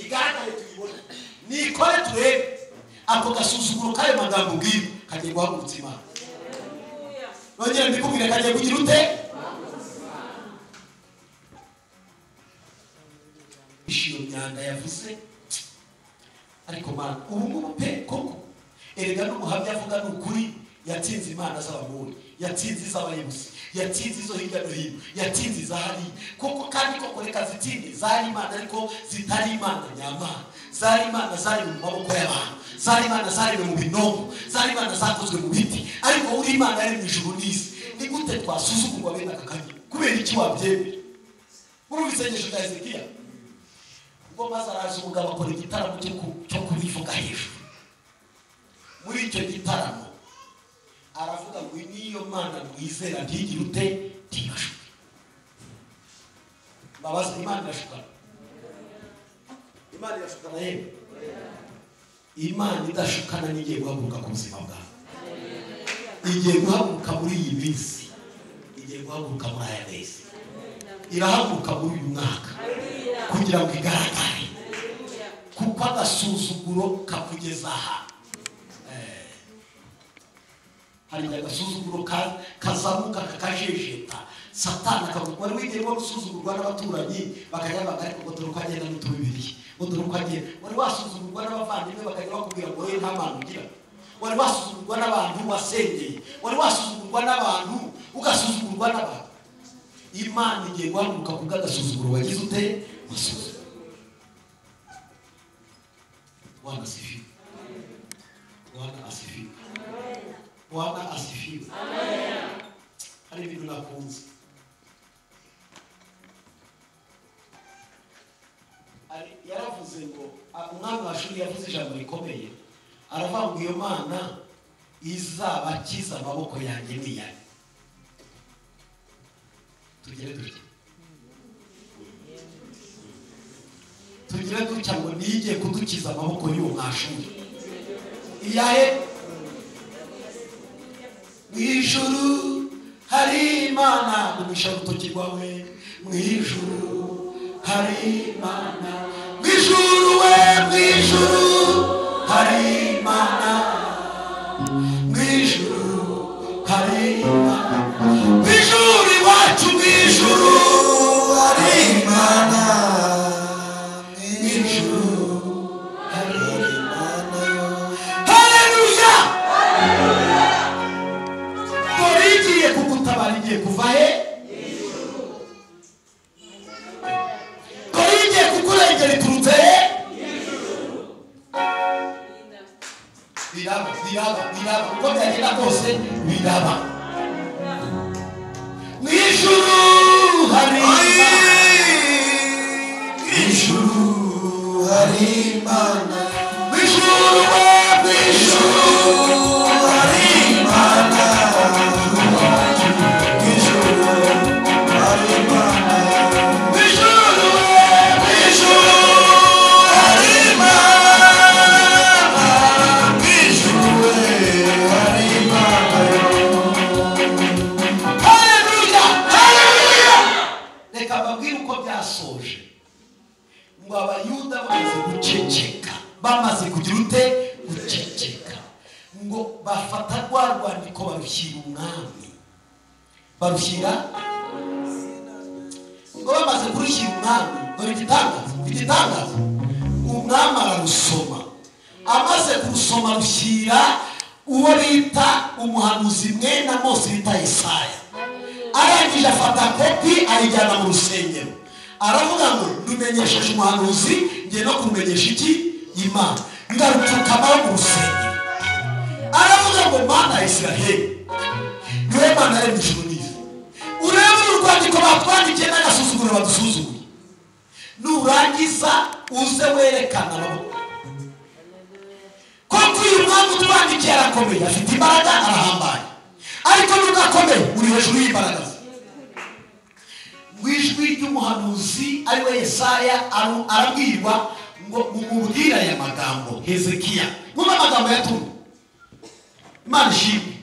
igaragare tuyibone nikore turebe ako gasuzuguro kayo magambo ubwira kagiye guhagurutsa Imana nongera mbikubwire kagiye kugira ute ishiyo myanda yavuze ariko Mana ubu ngubu pe koko erega n'umuhamya avuga n'ukuri yatsinze Imana z'abamuri yatsinze iz'abayobozi yatsinze izo hirya no hino yatsinze izahari koko kandi koko reka zitsinde zari Imana ariko zitari Imana nyamana zari Imana zari mu maboko y'abantu zari Imana zari mu binogo zari Imana zakozwe mu biti ariko uri Imana yari mu ijuru n'isi ni gute twasuzugurwa bene aka kanya kubera iki wabyemera muri isengesho rya Hezekiya ubwo maze araza umugabo akora igitaramo cyo kubivuga hejuru muri icyo gitaramo aravuga ngo niyo Mana mwizera ntigire ute ntigashuke babaza Imana irashukana Imana irashukana yewe Imana idashukana nigiye guhaguruka ku buzima bwawe igiye guhaguruka muri iyi minsi igiye guhaguruka muri aya mezi irahaguruka muri uyu mwaka kugira ngo igaragare kuko agasuzuguro kakugeza aha hari agasuzuguro kazamuka kakajejeta Satani akavuga wari wigeye wo gusuzugurwa n'abaturanyi bakajya ariko ngo dore uko agenda n'utubibiri ngo dore uko agenda wari wasuzugurwa n'abavandimwe bakajya bakubwira ngo nta mpano ugira wari wasuzugurwa n'abantu wasengeye wari wasuzugurwa n'abantu ugasuzugurwa n'abantu Imana igiye guhaguruka ku bw'agasuzuguro wagize ute wasuzugura Bwana asifiwe Bwana asifiwe Bwana asifiwe amen hari ibintu nakunze yaravuze ngo umwami wa Ashuri yavuze ijambo rikomeye aravuga ngo iyo Mana izabakiza amaboko yanjye niyari tugire dutya ngo nigiye kudukiza amaboko y'uwo mwashuri iyahe mw'ijuru hari Imana umisha urutoki rwawe mw'ijuru hari Imana mw'ijuru we mw'ijuru hari Imana mw'ijuru hari Imana mw'ijuru iwacu mw'ijuru hari Imana mw'ijuru hari Imana haleluya dore igiye kugutabara igiye kuva he dore igiye kukurengera iturutse he biraba uko byagenda kose biraba mw'ijuru hari mw'ijuru hari Imana mw'ijuru we mw'ijuru hari Imana mw'ijuru hari Imana mw'ijuru we mw'ijuru hari Imana mw'ijuru we hari Imana haleluya haleluya reka babwire uko byasoje ngo abayuda bamaze kugira ute guceceka ngo bafata rwa rwandiko barushyira umwami barushyira ngo bamaze kurushyira umwami dore igitangaza umwami ararusoma amaze kurusoma rushyira uwo bita umuhanuzi mwene Mose bita Yesaya arangije afata kopi ayijyana mu rusengero aravuga ngo rumenyesheje umuhanuzi ngiye no kumenyesha iki Imana ngarupfukama mu rusengero aravuga ngo Mana ya Isiraheli niwe Mana yaremye ijuru n'isi urebe urwandiko batwandikiye n'agasuzuguro badusuzuguye nurangiza uze werekana amaboko koko uyu mwami utwandikiye arakomeye afite imbaraga arahambaye ariko nugakomeye uri hejuru y'imbaraga wijwi ry'umuhanuzi ari we Yesaya arabwirwa ngo mumubwire aya magambo Hezekiya mwumva amagambo yatumwe Imana ishimwe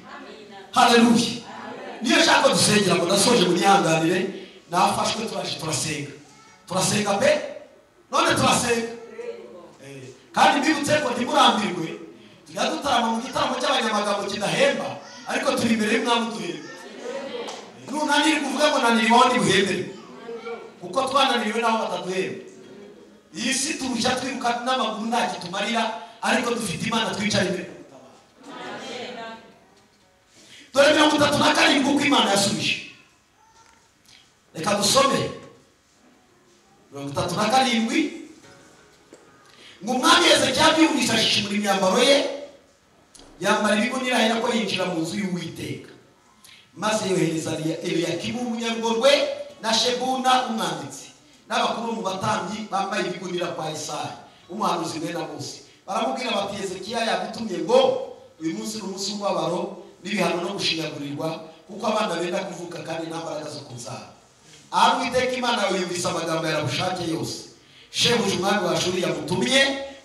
haleluya niyo shaka dusengera ngo nasoje munyihanganire nafashwe turasenga pe none turasenga kandi mbibutse ko ntimurambirwe tujya dutarama mu gitaramo cy'abanyamagambo kidahemba ariko turi imbere y'umwami duhemba nunaniri kuvuga ngo naniriwe aho ndibuhembere kuko twananiriwe naho bataduhemba iyi si turushya twiruka n'amaguru nta kitumarira ariko dufite Imana twicara imbere dore 37 uko Imana yasubije reka dusome 37 ngo umwami Hezekiya byumvise ashishimura imyambaro ye yambara ibigunira ahera ko yinjira mu nzu y'Uwiteka maze yohereza Eliyakimu umunyarugorwe na Shebuna umwanditsi n'abakuru mu batambyi bambaye ibigunira kwa Isaya umuhanuzi mwene Amosi baramubwira bati Hezekiya yagutumye ngo uyu munsi n'umunsi w'umubabaro n'ibihano no gushinyagurirwa kuko abana benda kuvuka kandi nta mbaraga zo kuzaba. Aho Uwiteka Imana yumvise amagambo ya Rabushake yose shebuja umwami wa Ashuri yamutumye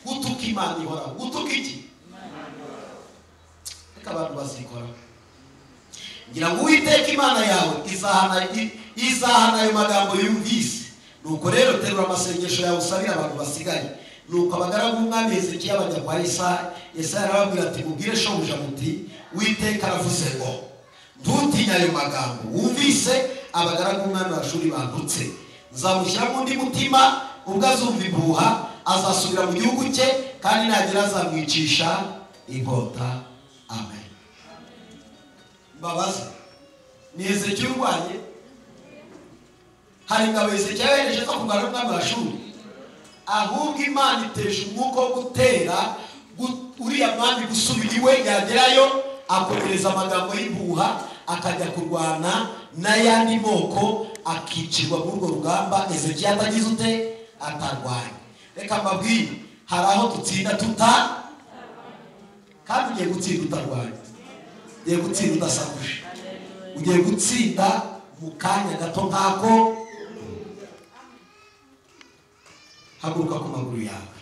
gutuka Imana ihoraho. Gutuka iki? Reka abantu bazikora. Ngira ngo Uwiteka Imana yawe izahana ayo magambo yumvise. Nuko rero terura amasengesho yawe usabira abantu basigaye. Nuko abagaragu b'umwami Hezekiya bajya kwa Yesaya. Yesaya arababwira ati mubwire shobuja muti Uwiteka aravuze ngo ntutinya ayo magambo wumvise abagaragu b'umwami wa Ashuri bantutse. Nzamushyiramo undi mutima ubwo azumva impuha azasubira mu gihugu cye kandi nagira azamwicisha inkota. Amen. Mbabazi ni Hezekiya urwanye. Hari ingabo Hezekiya yohereje zo kurwana n'umwami wa Ashuri. Ahubwo Imana iteje umwuka wo gutera uriya mwami gusubira iwe. Yagerayo akomereza amagambo y'impuha akajya kurwana n'ayandi moko akicirwa muri urwo rugamba. Hezekiya atagize ute? Atarwanya. Reka mbabwire hari aho dutsinda kandi ugiye gutsinda utarwanya. Ugiye gutsinda udasakuje. Ugiye gutsinda mu kanya gato nkako. Haguruka ku maguru yawe.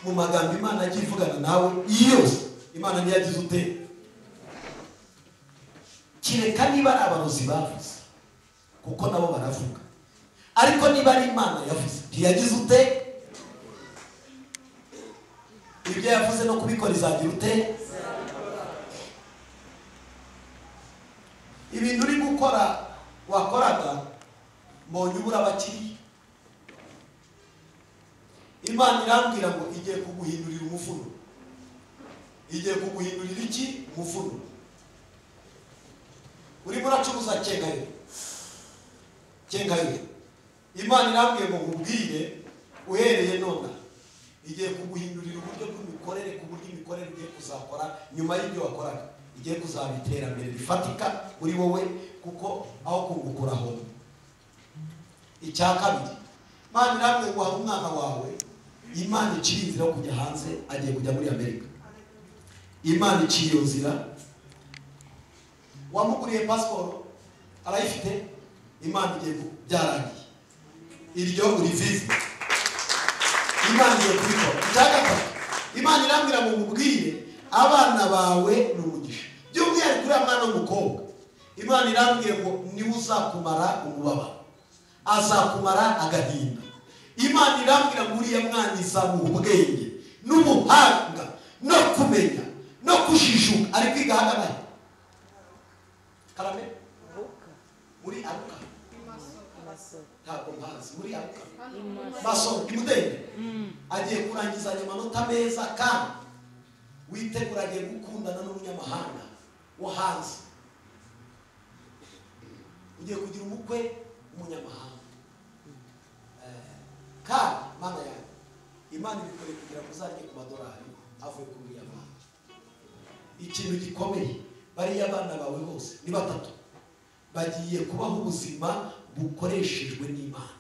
Mu magambo Imana yagiye ivugana nawe yose Imana ntiyagize ute? Kireka niba ari abarozi bavuze kuko nabo baravuga, ariko niba ari Imana yavuze ntiyagize ute? Ibyo yavuze no kubikora izagira ute? Ibintu uri gukora wakoraga mbonye ubura abakiriya. Imana irambwira ngo igiye kuguhindurira umufuno. Igiye kuguhindurira iki? Umufuno. Uri muracuruza kengayo. Imana irambwiye ngo nkubwire uhereye none igiye kuguhindurira uburyo bw'imikorere ku buryo imikorere igiye kuzakora nyuma y'ibyo wakoraga igiye kuzaba iterambere rifatika muri wowe kuko aho kugukuraho. Icya kabiri Imana irambwiye ngo hari umwana wawe Imana iciye inzira yo kujya hanze agiye kujya muri Amerika. Imana iciye iyo nzira. Wamuguriye pasiporo arayifite. Imana igiye byarangiye iryo uri visa. Imana igiye kubikora. Icya gatatu Imana irambwira ngo mubwire abana bawe n'umugisha. By'umwihariko uriya mwana w'umukobwa Imana irambwiye ngo niwe uzakumara umubabaro, azakumara agahinda. Imana irambwira ngo uriya mwana izamuha ubwenge n'ubuhanga no kumenya no kujijuka. Ari kwiga hagana Karame muri Aruka ntabwo mpazi muri Aruka Maso imudende agiye kurangizanya amanota meza kandi witegura agiye gukundana n'umunyamahanga wo hanze. Ugiye kugira umukwe umunyamahanga. Kandi Mana yawe Imana ibikore kugira ngo uzarye ku madolari avuye kuri uriya mwana. Ikintu gikomeye bariya abana bawe bose ni batatu bagiye kubaho ubuzima bukoreshejwe n'Imana.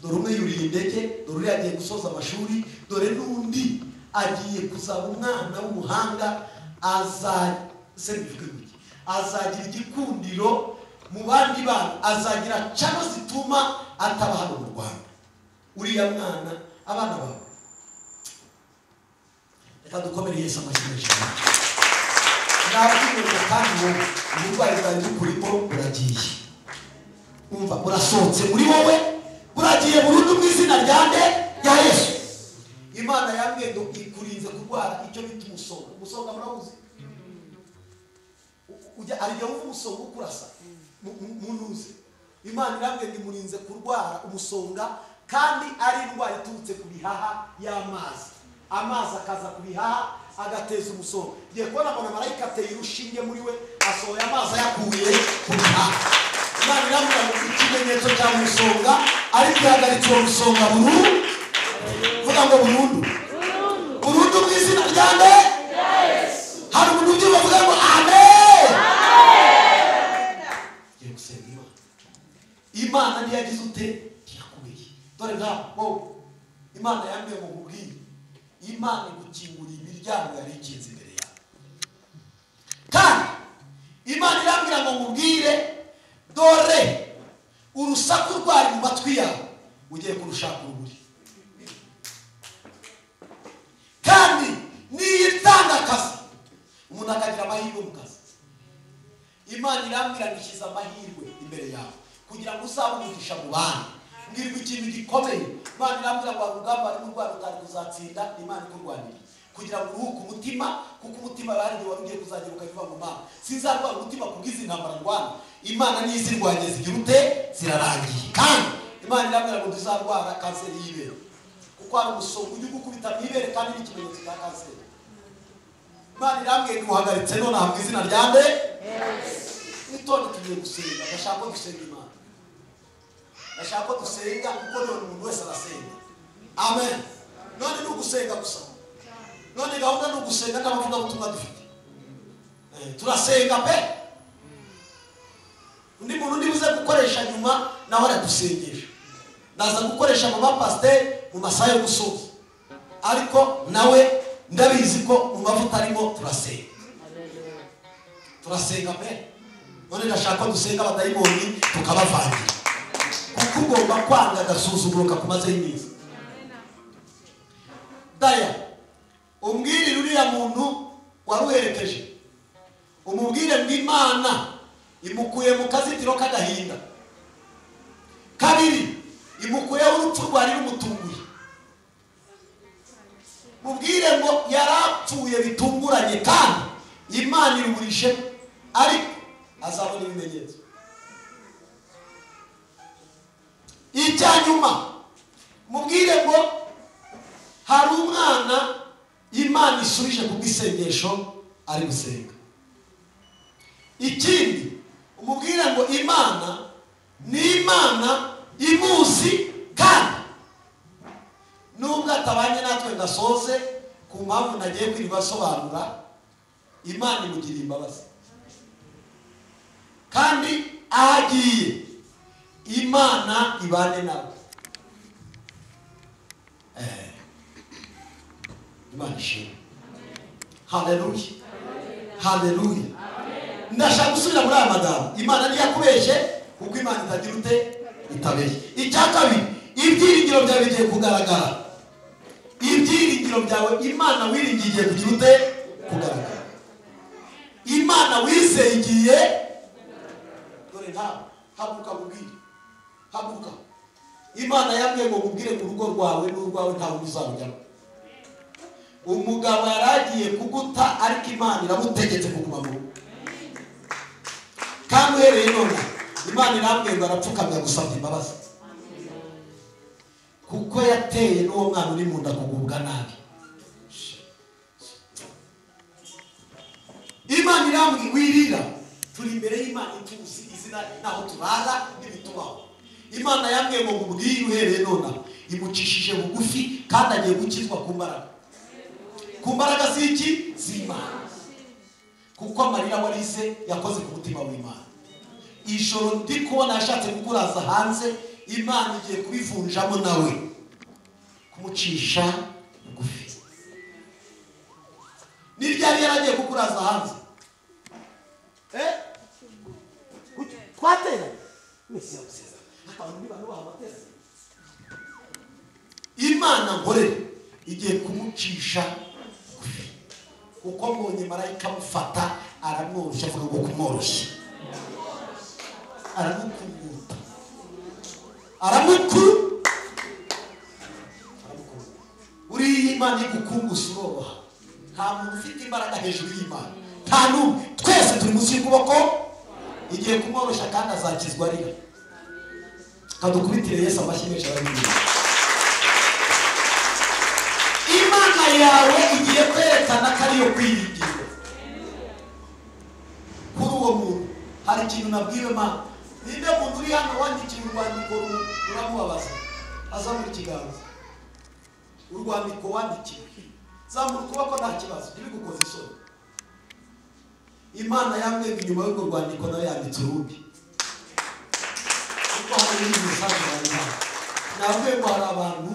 Dore umwe yuriye indege, dore uriya agiye gusoza amashuri, dore n'undi agiye kuzaba umwana w'umuhanga. Azagira igikundiro mu bandi bana, azagira cano zituma ataba hano mu Rwanda. Uriya mwana abana bawe reka dukomere Yesu amashyi. Nabwiwe kandi wowe uburwayi bwawe bukurimo buragiye. Umva burasohotse muri wowe, buragiye burundu mu izina rya Yesu. Imana yambwiye ngo ikurinze kurwara icyo bita umusonga. Umusonga murabuze? Ariyo wumva umusonga ukurasa mu ntuze. Imana irambwiye ngo imurinze kurwara umusonga kandi ari indwara iturutse ku bihaha y'amazi. Amazi akaza ku bihaha agateza umusonga. Ngiye kubona mbona marayika ateye urushinge muri we asohoye amazi ayakuye ku bihaha. Imana irambwira ngo ikimenyetso cya musonga ariko ihagaritse uwo musonga burundu. Vuga ngo burundu. Burundu mu izina rya nde? ntabwo Imana yambwiye ngo nkubwire, Imana igukingura imiryango yari ikinze imbere yawe. Kandi Imana irambwira ngo nkubwire, dore urusaku rwari mu matwi yawe ugiye kurushaka uruburi. Kandi niyitanga akazi umuntu akagira amahirwe mu kazi, Imana irambwira ngo ishyize amahirwe imbere yawe kugira ngo uzabe umugisha mu bandi. Ngirwa ikintu gikomeye, Imana irambwira ngo urugamba ari mu Rwanda utari kuzatsinda, Imana ikurwanira kugira ngo uruhuke umutima, kuko umutima bari wari ugiye kuzagira ukavuga ngo Mana sinzarwara umutima kubwiza intambara ndwana. Imana niyo izirwanye zigira ute zirarangiye. Kandi Imana irambwira ngo tuzarwara kanseri y'ibere, kuko ari umusonga ujya gukubita mu ibere kandi n'ikimenyetso cya kanseri. Imana irambwira ngo uhagaritse none hamwe izina rya nde. Nitone tugiye gusenga, ndashaka ko dusenga Imana, ndashaka ko dusenga kuko none umuntu wese arasenga. Amen. None ni ugusenga gusa, none gahunda ni ugusenga n'abavuga ubutumwa dufite. Turasenga pe. Undi muntu ndibuze gukoresha nyuma naho aradusengesha, naza gukoresha mu bapasiteri mu masaha yo gusoza, ariko nawe ndabizi ko mu mavuta arimo turasenga. Turasenga pe. None ndashaka ko dusenga abadayimoni tukabavangira, kuko ugomba kwanga agasuzuguro kakumaze iminsi. Daya umbwirire uriya muntu waruherekeje, umubwire ngo Imana imukuye mu kazitiro k'agahinda. Kabiri, imukuyeho urupfu rwari rumutunguye. Mubwire ngo yarapfuye bitunguranye kandi Imana iruburishe, ariko azabona ibimenyetso. Icyanyuma mubwire ngo hari umwana Imana isubije kubwisengesho ari gusenga. Ikindi umubwire ngo Imana ni Imana imuzi, kandi nubwo atabanye natwe ngasoze ku mpamvu nagiye kwibasobanura, Imana imugiriye imbabazi. Kandi ahagiye Imana ibane nawe. Imana ishimwe. Haleluya. Haleluya. Ndashaka gusubira muri aya magambo. Imana ntiyakubeshye kuko Imana itagira ute itabeshye. Icya kabiri, ibyiringiro byawe bigiye kugaragara. Ibyiringiro byawe Imana wiringiye kugira ute kugaragara. Imana wizeye igiye, dore nta habuka mubwire, habuka. Imana yambwiye ngo mubwire mu rugo rwawe n'urwawe ntawe uzarujyamo. Umugabo yaragiye kuguta, ariko Imana iramutegetse kuguma mu rugo. Kandi uhereye none Imana irambwiye ngo arapfukamya gusabye imbabazi, kuko yateye n'uwo mwana uri mu nda kugubwa nabi. Imana irambwiye wirira, turi imbere y'Imana ituzi izina naho turara n'ibitubaho. Imana yambwiye ngo mubwire uhereye none imucishije bugufi, kandi agiye gukizwa ku mbaraga. Ku mbaraga z'iki? Z'Imana. Kuko amarira warize yakoze ku mutima w'Imana. Ijoro ndi kubona yashatse kukuraza hanze, Imana igiye kubivunjamo nawe, kumucisha bugufi. Ni ryari yaragiye kukuraza hanze? Twatera wese yabuseza abantu nibantu bahatera. Imana ngore igiye kumucisha bugufi, kuko mbonye marayika amufata aramworoshya, avuga ngo kumworoshya, aramukuruta, aramukuru. Uri Imana igukungusa uroroha. Nta muntu ufite imbaraga hejuru y'Imana, nta n'umwe. Twese turi munsi y'ukuboko, igiye kumworoshya kandi azakizwa arira. Kadukubitire Yesu amashyi menshi arabibwira. Imana yawe igiye kwerekana ko ariyo kwiringirwa. Kuri uwo muntu hari ikintu nabwiwe Mana. Ninde muntu uri hano wandikiye urwandiko ruramubabaza? Azamura ikiganza. Urwandiko wandikiye, zamura ukuboko nta kibazo, ntibigukoze isoni. Imana yambwiye inyuma y'urwo rwandiko nayo yanditse urundi, kuko hari n'imisanzu y'Imana. navuye ngo hari abantu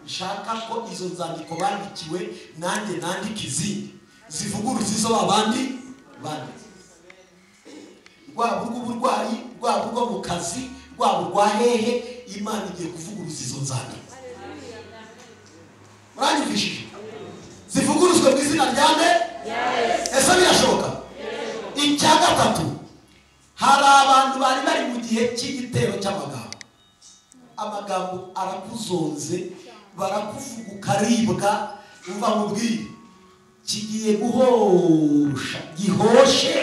nshaka ko izo nzandiko bandikiwe nanjye nandika izindi zivuguruza izo babandi banditse. Rwaba urw'uburwayi, rwaba urwo mu kazi, rwaba urwa hehe, Imana igiye kuvuguruza izo nzandiko. Muranyumvishije? Zivuguruzwe mu izina rya nde? Ese birashoboka? Icya gatatu, hari abantu bari bari mu gihe cy'igitero cy'amagambo. Amagambo arakuzonze, barakuvuga ukaribwa, umva mubwire kigiye guhosha, gihoshe,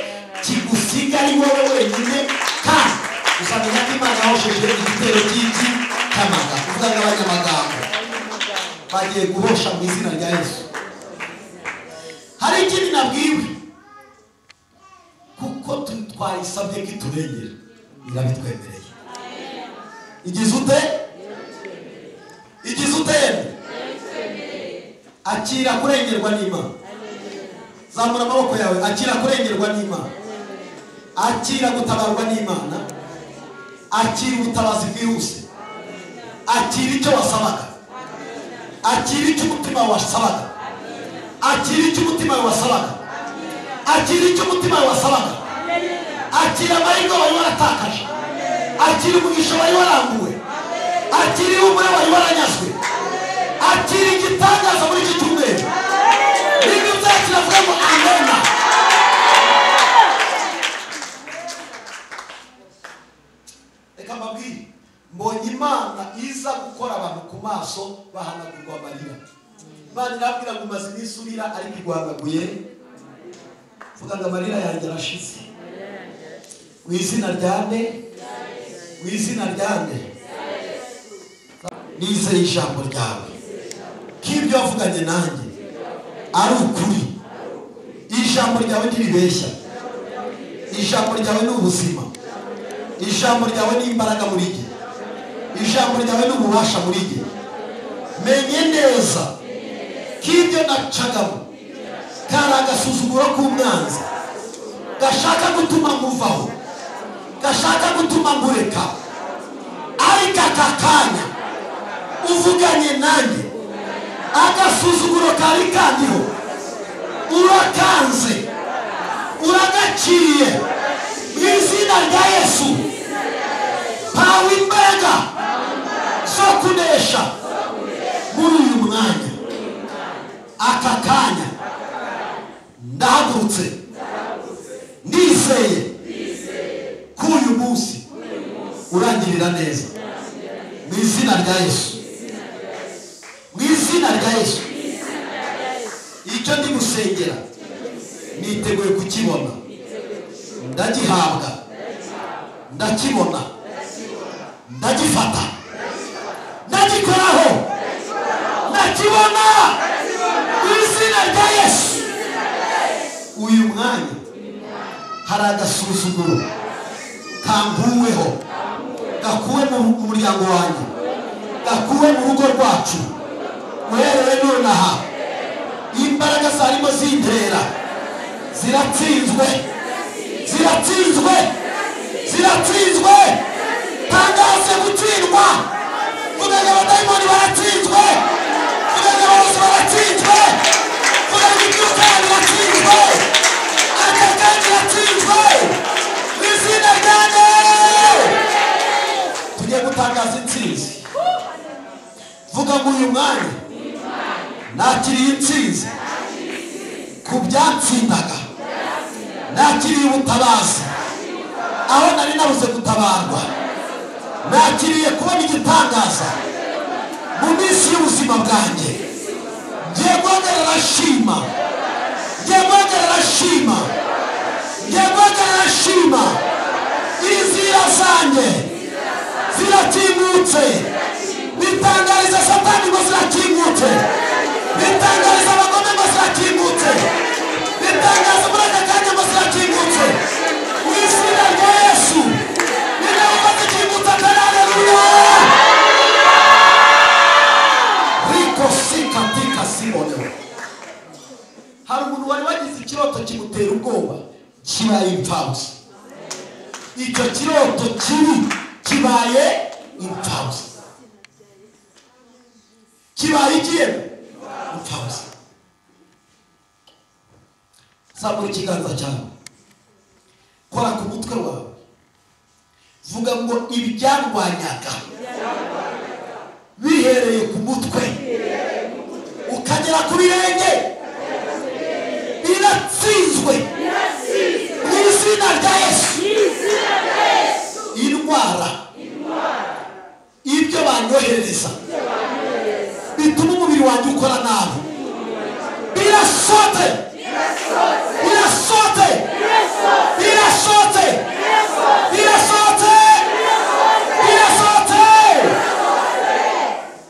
kigusiga ari wowe wenyine, kandi uzamenya ko Imana yahosheje igitero cy'iki cy'amagambo. Uvuga ngo abanyamagambo bagiye guhosha mu izina rya Yesu. Hari ikindi nabwiwe, kuko twayisabye ko iturengera, irabitwemereye. Igize ute? Igize ute? Akira kurengerwa n'Imana. Zamura amaboko yawe, akira kurengerwa n'Imana. Akira gutabarwa n'Imana. Akira ubutabazi bwihuse. Akira icyo wasabaga. Akira icyo umutima wasabaga. Akira icyo umutima wasabaga. Akira icyo umutima wasabaga. Akira amahirwe wari waratakaje. Akira umugisha wari warambuwe. Akira ihumure wari waranyazwe. Akira igitangaza muri iki cyumweru. Niba uzakira avuga ngo amena. Reka mbabwire, mbonye Imana iza gukora abantu ku maso bahanagurwa amarira. Imana irabwira ngo umaze iminsi urira ariko igwagaguye. Vuga ngo amarira yanjye arashize. Mu izina rya nde? Mu izina rya nde? Nizeye ijambo ryawe ko ibyo wavuganye nanjye ari ukuri. Ijambo ryawe ntiribeshya. Ijambo ryawe ni ubuzima. Ijambo ryawe ni imbaraga muri jye. Ijambo ryawe ni ububasha muri jye. Menye neza ko ibyo nacagamo kari agasuzuguro k'umwanzi gashaka gutuma nguvaho, gashaka gutuma ngureka, ariko aka kanya uvuganye nanjye agasuzuguro kari kandiho urakanze, uragaciye mu izina rya Yesu. Pawe imbaraga zo kunesha muri uyu mwanya. Aka kanya ndahagurutse ndizeye ko uyu munsi urangirira neza mu izina rya Yesu. Mu izina rya Yesu. Icyo ndi gusengera niteguye kukibona, ndagihabwa, ndakibona, ndagifata, ndagikoraho, ndakibona mu izina rya Yesu. Uyu mwanya hari agasuzuguro kambuweho, gakuwe mu muryango wanjye, gakuwe mu rugo rwacu. Uhereye nonaha imbaraga zarimo zintera ziratsinzwe, ziratsinzwe, ziratsinzwe. Tangaze gutsindwa. Vuga ngo abadayimoni baratsinzwe. Vuga ngo abose baratsinzwe. Vuga ngo ibyuka biratsinzwe. Akakandi biratsinzwe mu izina rya Yesu. Tugiye gutangaza intsinzi. Vuga ngo uyu mwanya nakiriye intsinzi ku byatsindaga, nakiriye ubutabazi aho nari nabuze gutabarwa, nakiriye kubona igitangaza mu minsi y'ubuzima bwanjye. Ngiye guhagarara shima, ngiye guhagarara shima, ngiye guhagarara shima. Inzira zanjye zirakingutse. Bitangariza Satani ngo zirakingutse. Bitangariza abagome ngo zirakingutse. Bitangaza muri aka kanya ngo zirakingutse mu izina rya Yesu. Nina umaze ikingutse atari haleluya. Riko sikatika sibonewe. Hari umuntu wari wagize ikiroto kimutera ubwoba, kibaye impfabusa. Icyo kiroto kibi kibaye impfabusa. kibaye ikiye upfabusa. Sabura ikiganza cyawe, kora ku mutwe wawe, vuga ngo ibyarwanyaga bihereye ku mutwe ukagera ku birenge biratsinzwe mu izina rya Yesu. Indwara ibyo banyohereza bituma umubiri wanjye ukora nabi birasote birasote birasote birasote birasote.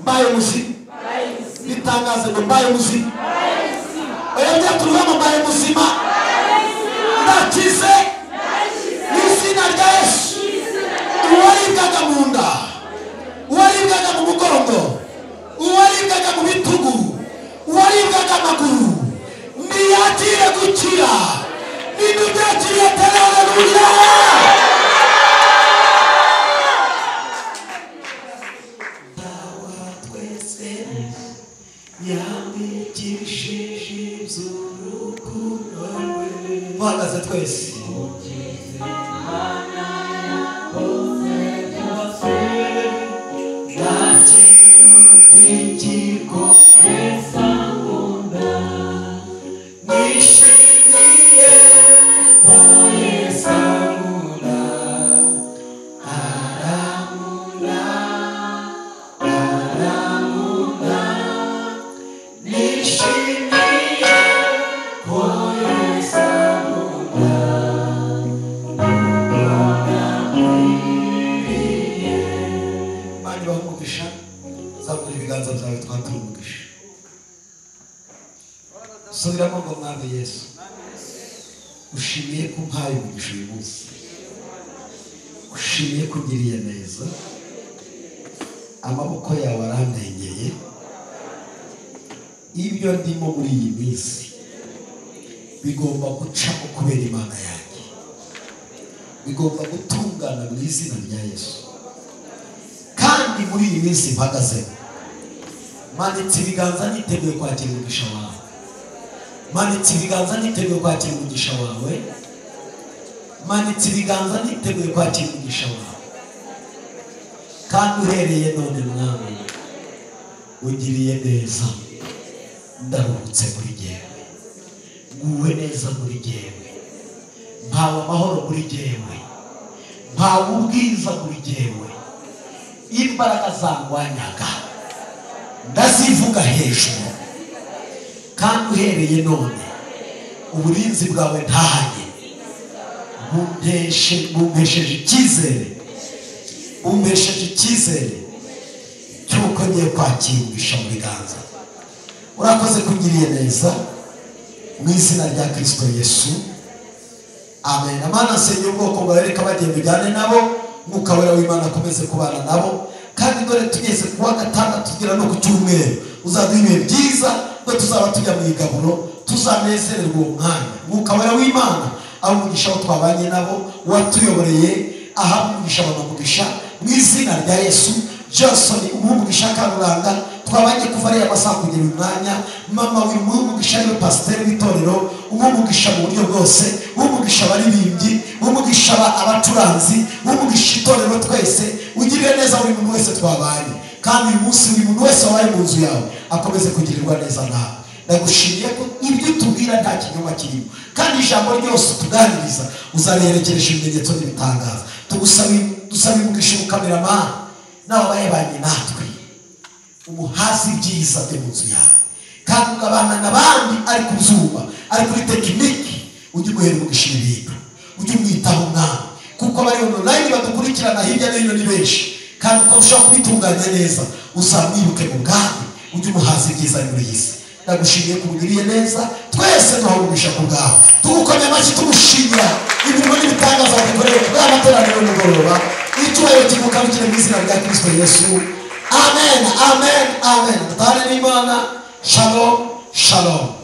Mbaye muzima bitangaze ngo mbaye muzima. Oya byaturuhamo mbaye muzima ndakize mu izina rya Yesu. Uwaribwaga mu nda, uwaribwaga mu mugongo, uwaribwaga mu bitugu, uwaribwaga amaguru niyakire gukira. Nidubyakiriye tere haleluya. Bahagaze twese. Subiramo ngo mwami Yesu, ushimiye ko mpaye umugisha uyu munsi, ushimiye ko ungiriye neza, amaboko yawe arandengeye, ibyo ndimo muri iyi minsi bigomba gucamo kubera Imana yanjye, bigomba gutungana mu izina rya Yesu. Kandi muri iyi minsi mpagaze manitse ibiganza niteguye kwakira umugisha wawe, manitse ibiganza niteguye kwakira umugisha wawe, manitse ibiganza niteguye kwakira umugisha wawe. Kandi uhereye none mwami ungiriye neza, ndaruhutse muri jyewe, nguwe neza muri jyewe, mpawe amahoro muri jyewe, mpawe ubwiza muri jyewe. Imbaraga zangwanyaga ndazivuga hejuru, kandi uhereye none uburinzi bwawe ntahanye bumpesheje icyizere cy'uko ngiye kwakira umugisha mu biganza. Urakoze kungiriye neza mu izina rya Kristo Yesu, amen. Amana senye ubwoko bwawe, reka bagende ujyane nabo, Mwuka Wera w'Imana akomeze kubana nabo. Kandi dore tugeze kuwa gatandatu tugera no ku cyumweru, uzaduha ibihe byiza ngo tuzaba tujya mu igaburo, tuzanezererwa uwo mwanya. Mwuka Wera w'Imana aho umugisha wo twabanye nabo, watuyoboreye aha umugisha banamugisha mu izina rya Yesu. Johnson umugisha Karuranga twabanye kuva ari amasaha kugera umwanya, mama w'umugisha yo pastor w'itorero, umugisha mu buryo bwose, umugisha abaririmbyi, umugisha abacuranzi, umugisha itorero twese, ugirire neza buri muntu wese twabanye. Kandi uyu munsi buri muntu wese wabaye mu nzu yawe akomeze kugirirwa neza nawe. Ndagushimiye ko ibyo tubwira nta kinyoma kirimo, kandi ijambo ryose tuganiriza uzareherekeresha ibimenyetso n'ibitangaza. Dusabe umugisha umukameramani n'ababaye banye natwe, umuhazi ibyiza byo mu nzu yawe, kandi ugabana n'abandi ari ku zuba, ari kuri tekiniki, ujye umuhera umugisha ibintu, ujye umwitaho umwami, kuko abari online badukurikirana hirya no hino ni benshi, kandi ukarushaho kubitunganya neza. Uzamwibuke mu bwami, ujye umuhazi ibyiza muri iyi si. Ndagushimiye ko ugiriye neza, twese duhawe umugisha ku bwawe, tugukomye amashyi tumushimira imirimo n'ibitangaza wadukoreye ku bw'amateraniro y'umugoroba. Icyubahiro kigugarukire mu izina rya Kristo Yesu, amen, amen, amen. Dutane n'Imana. Shalom, shalom.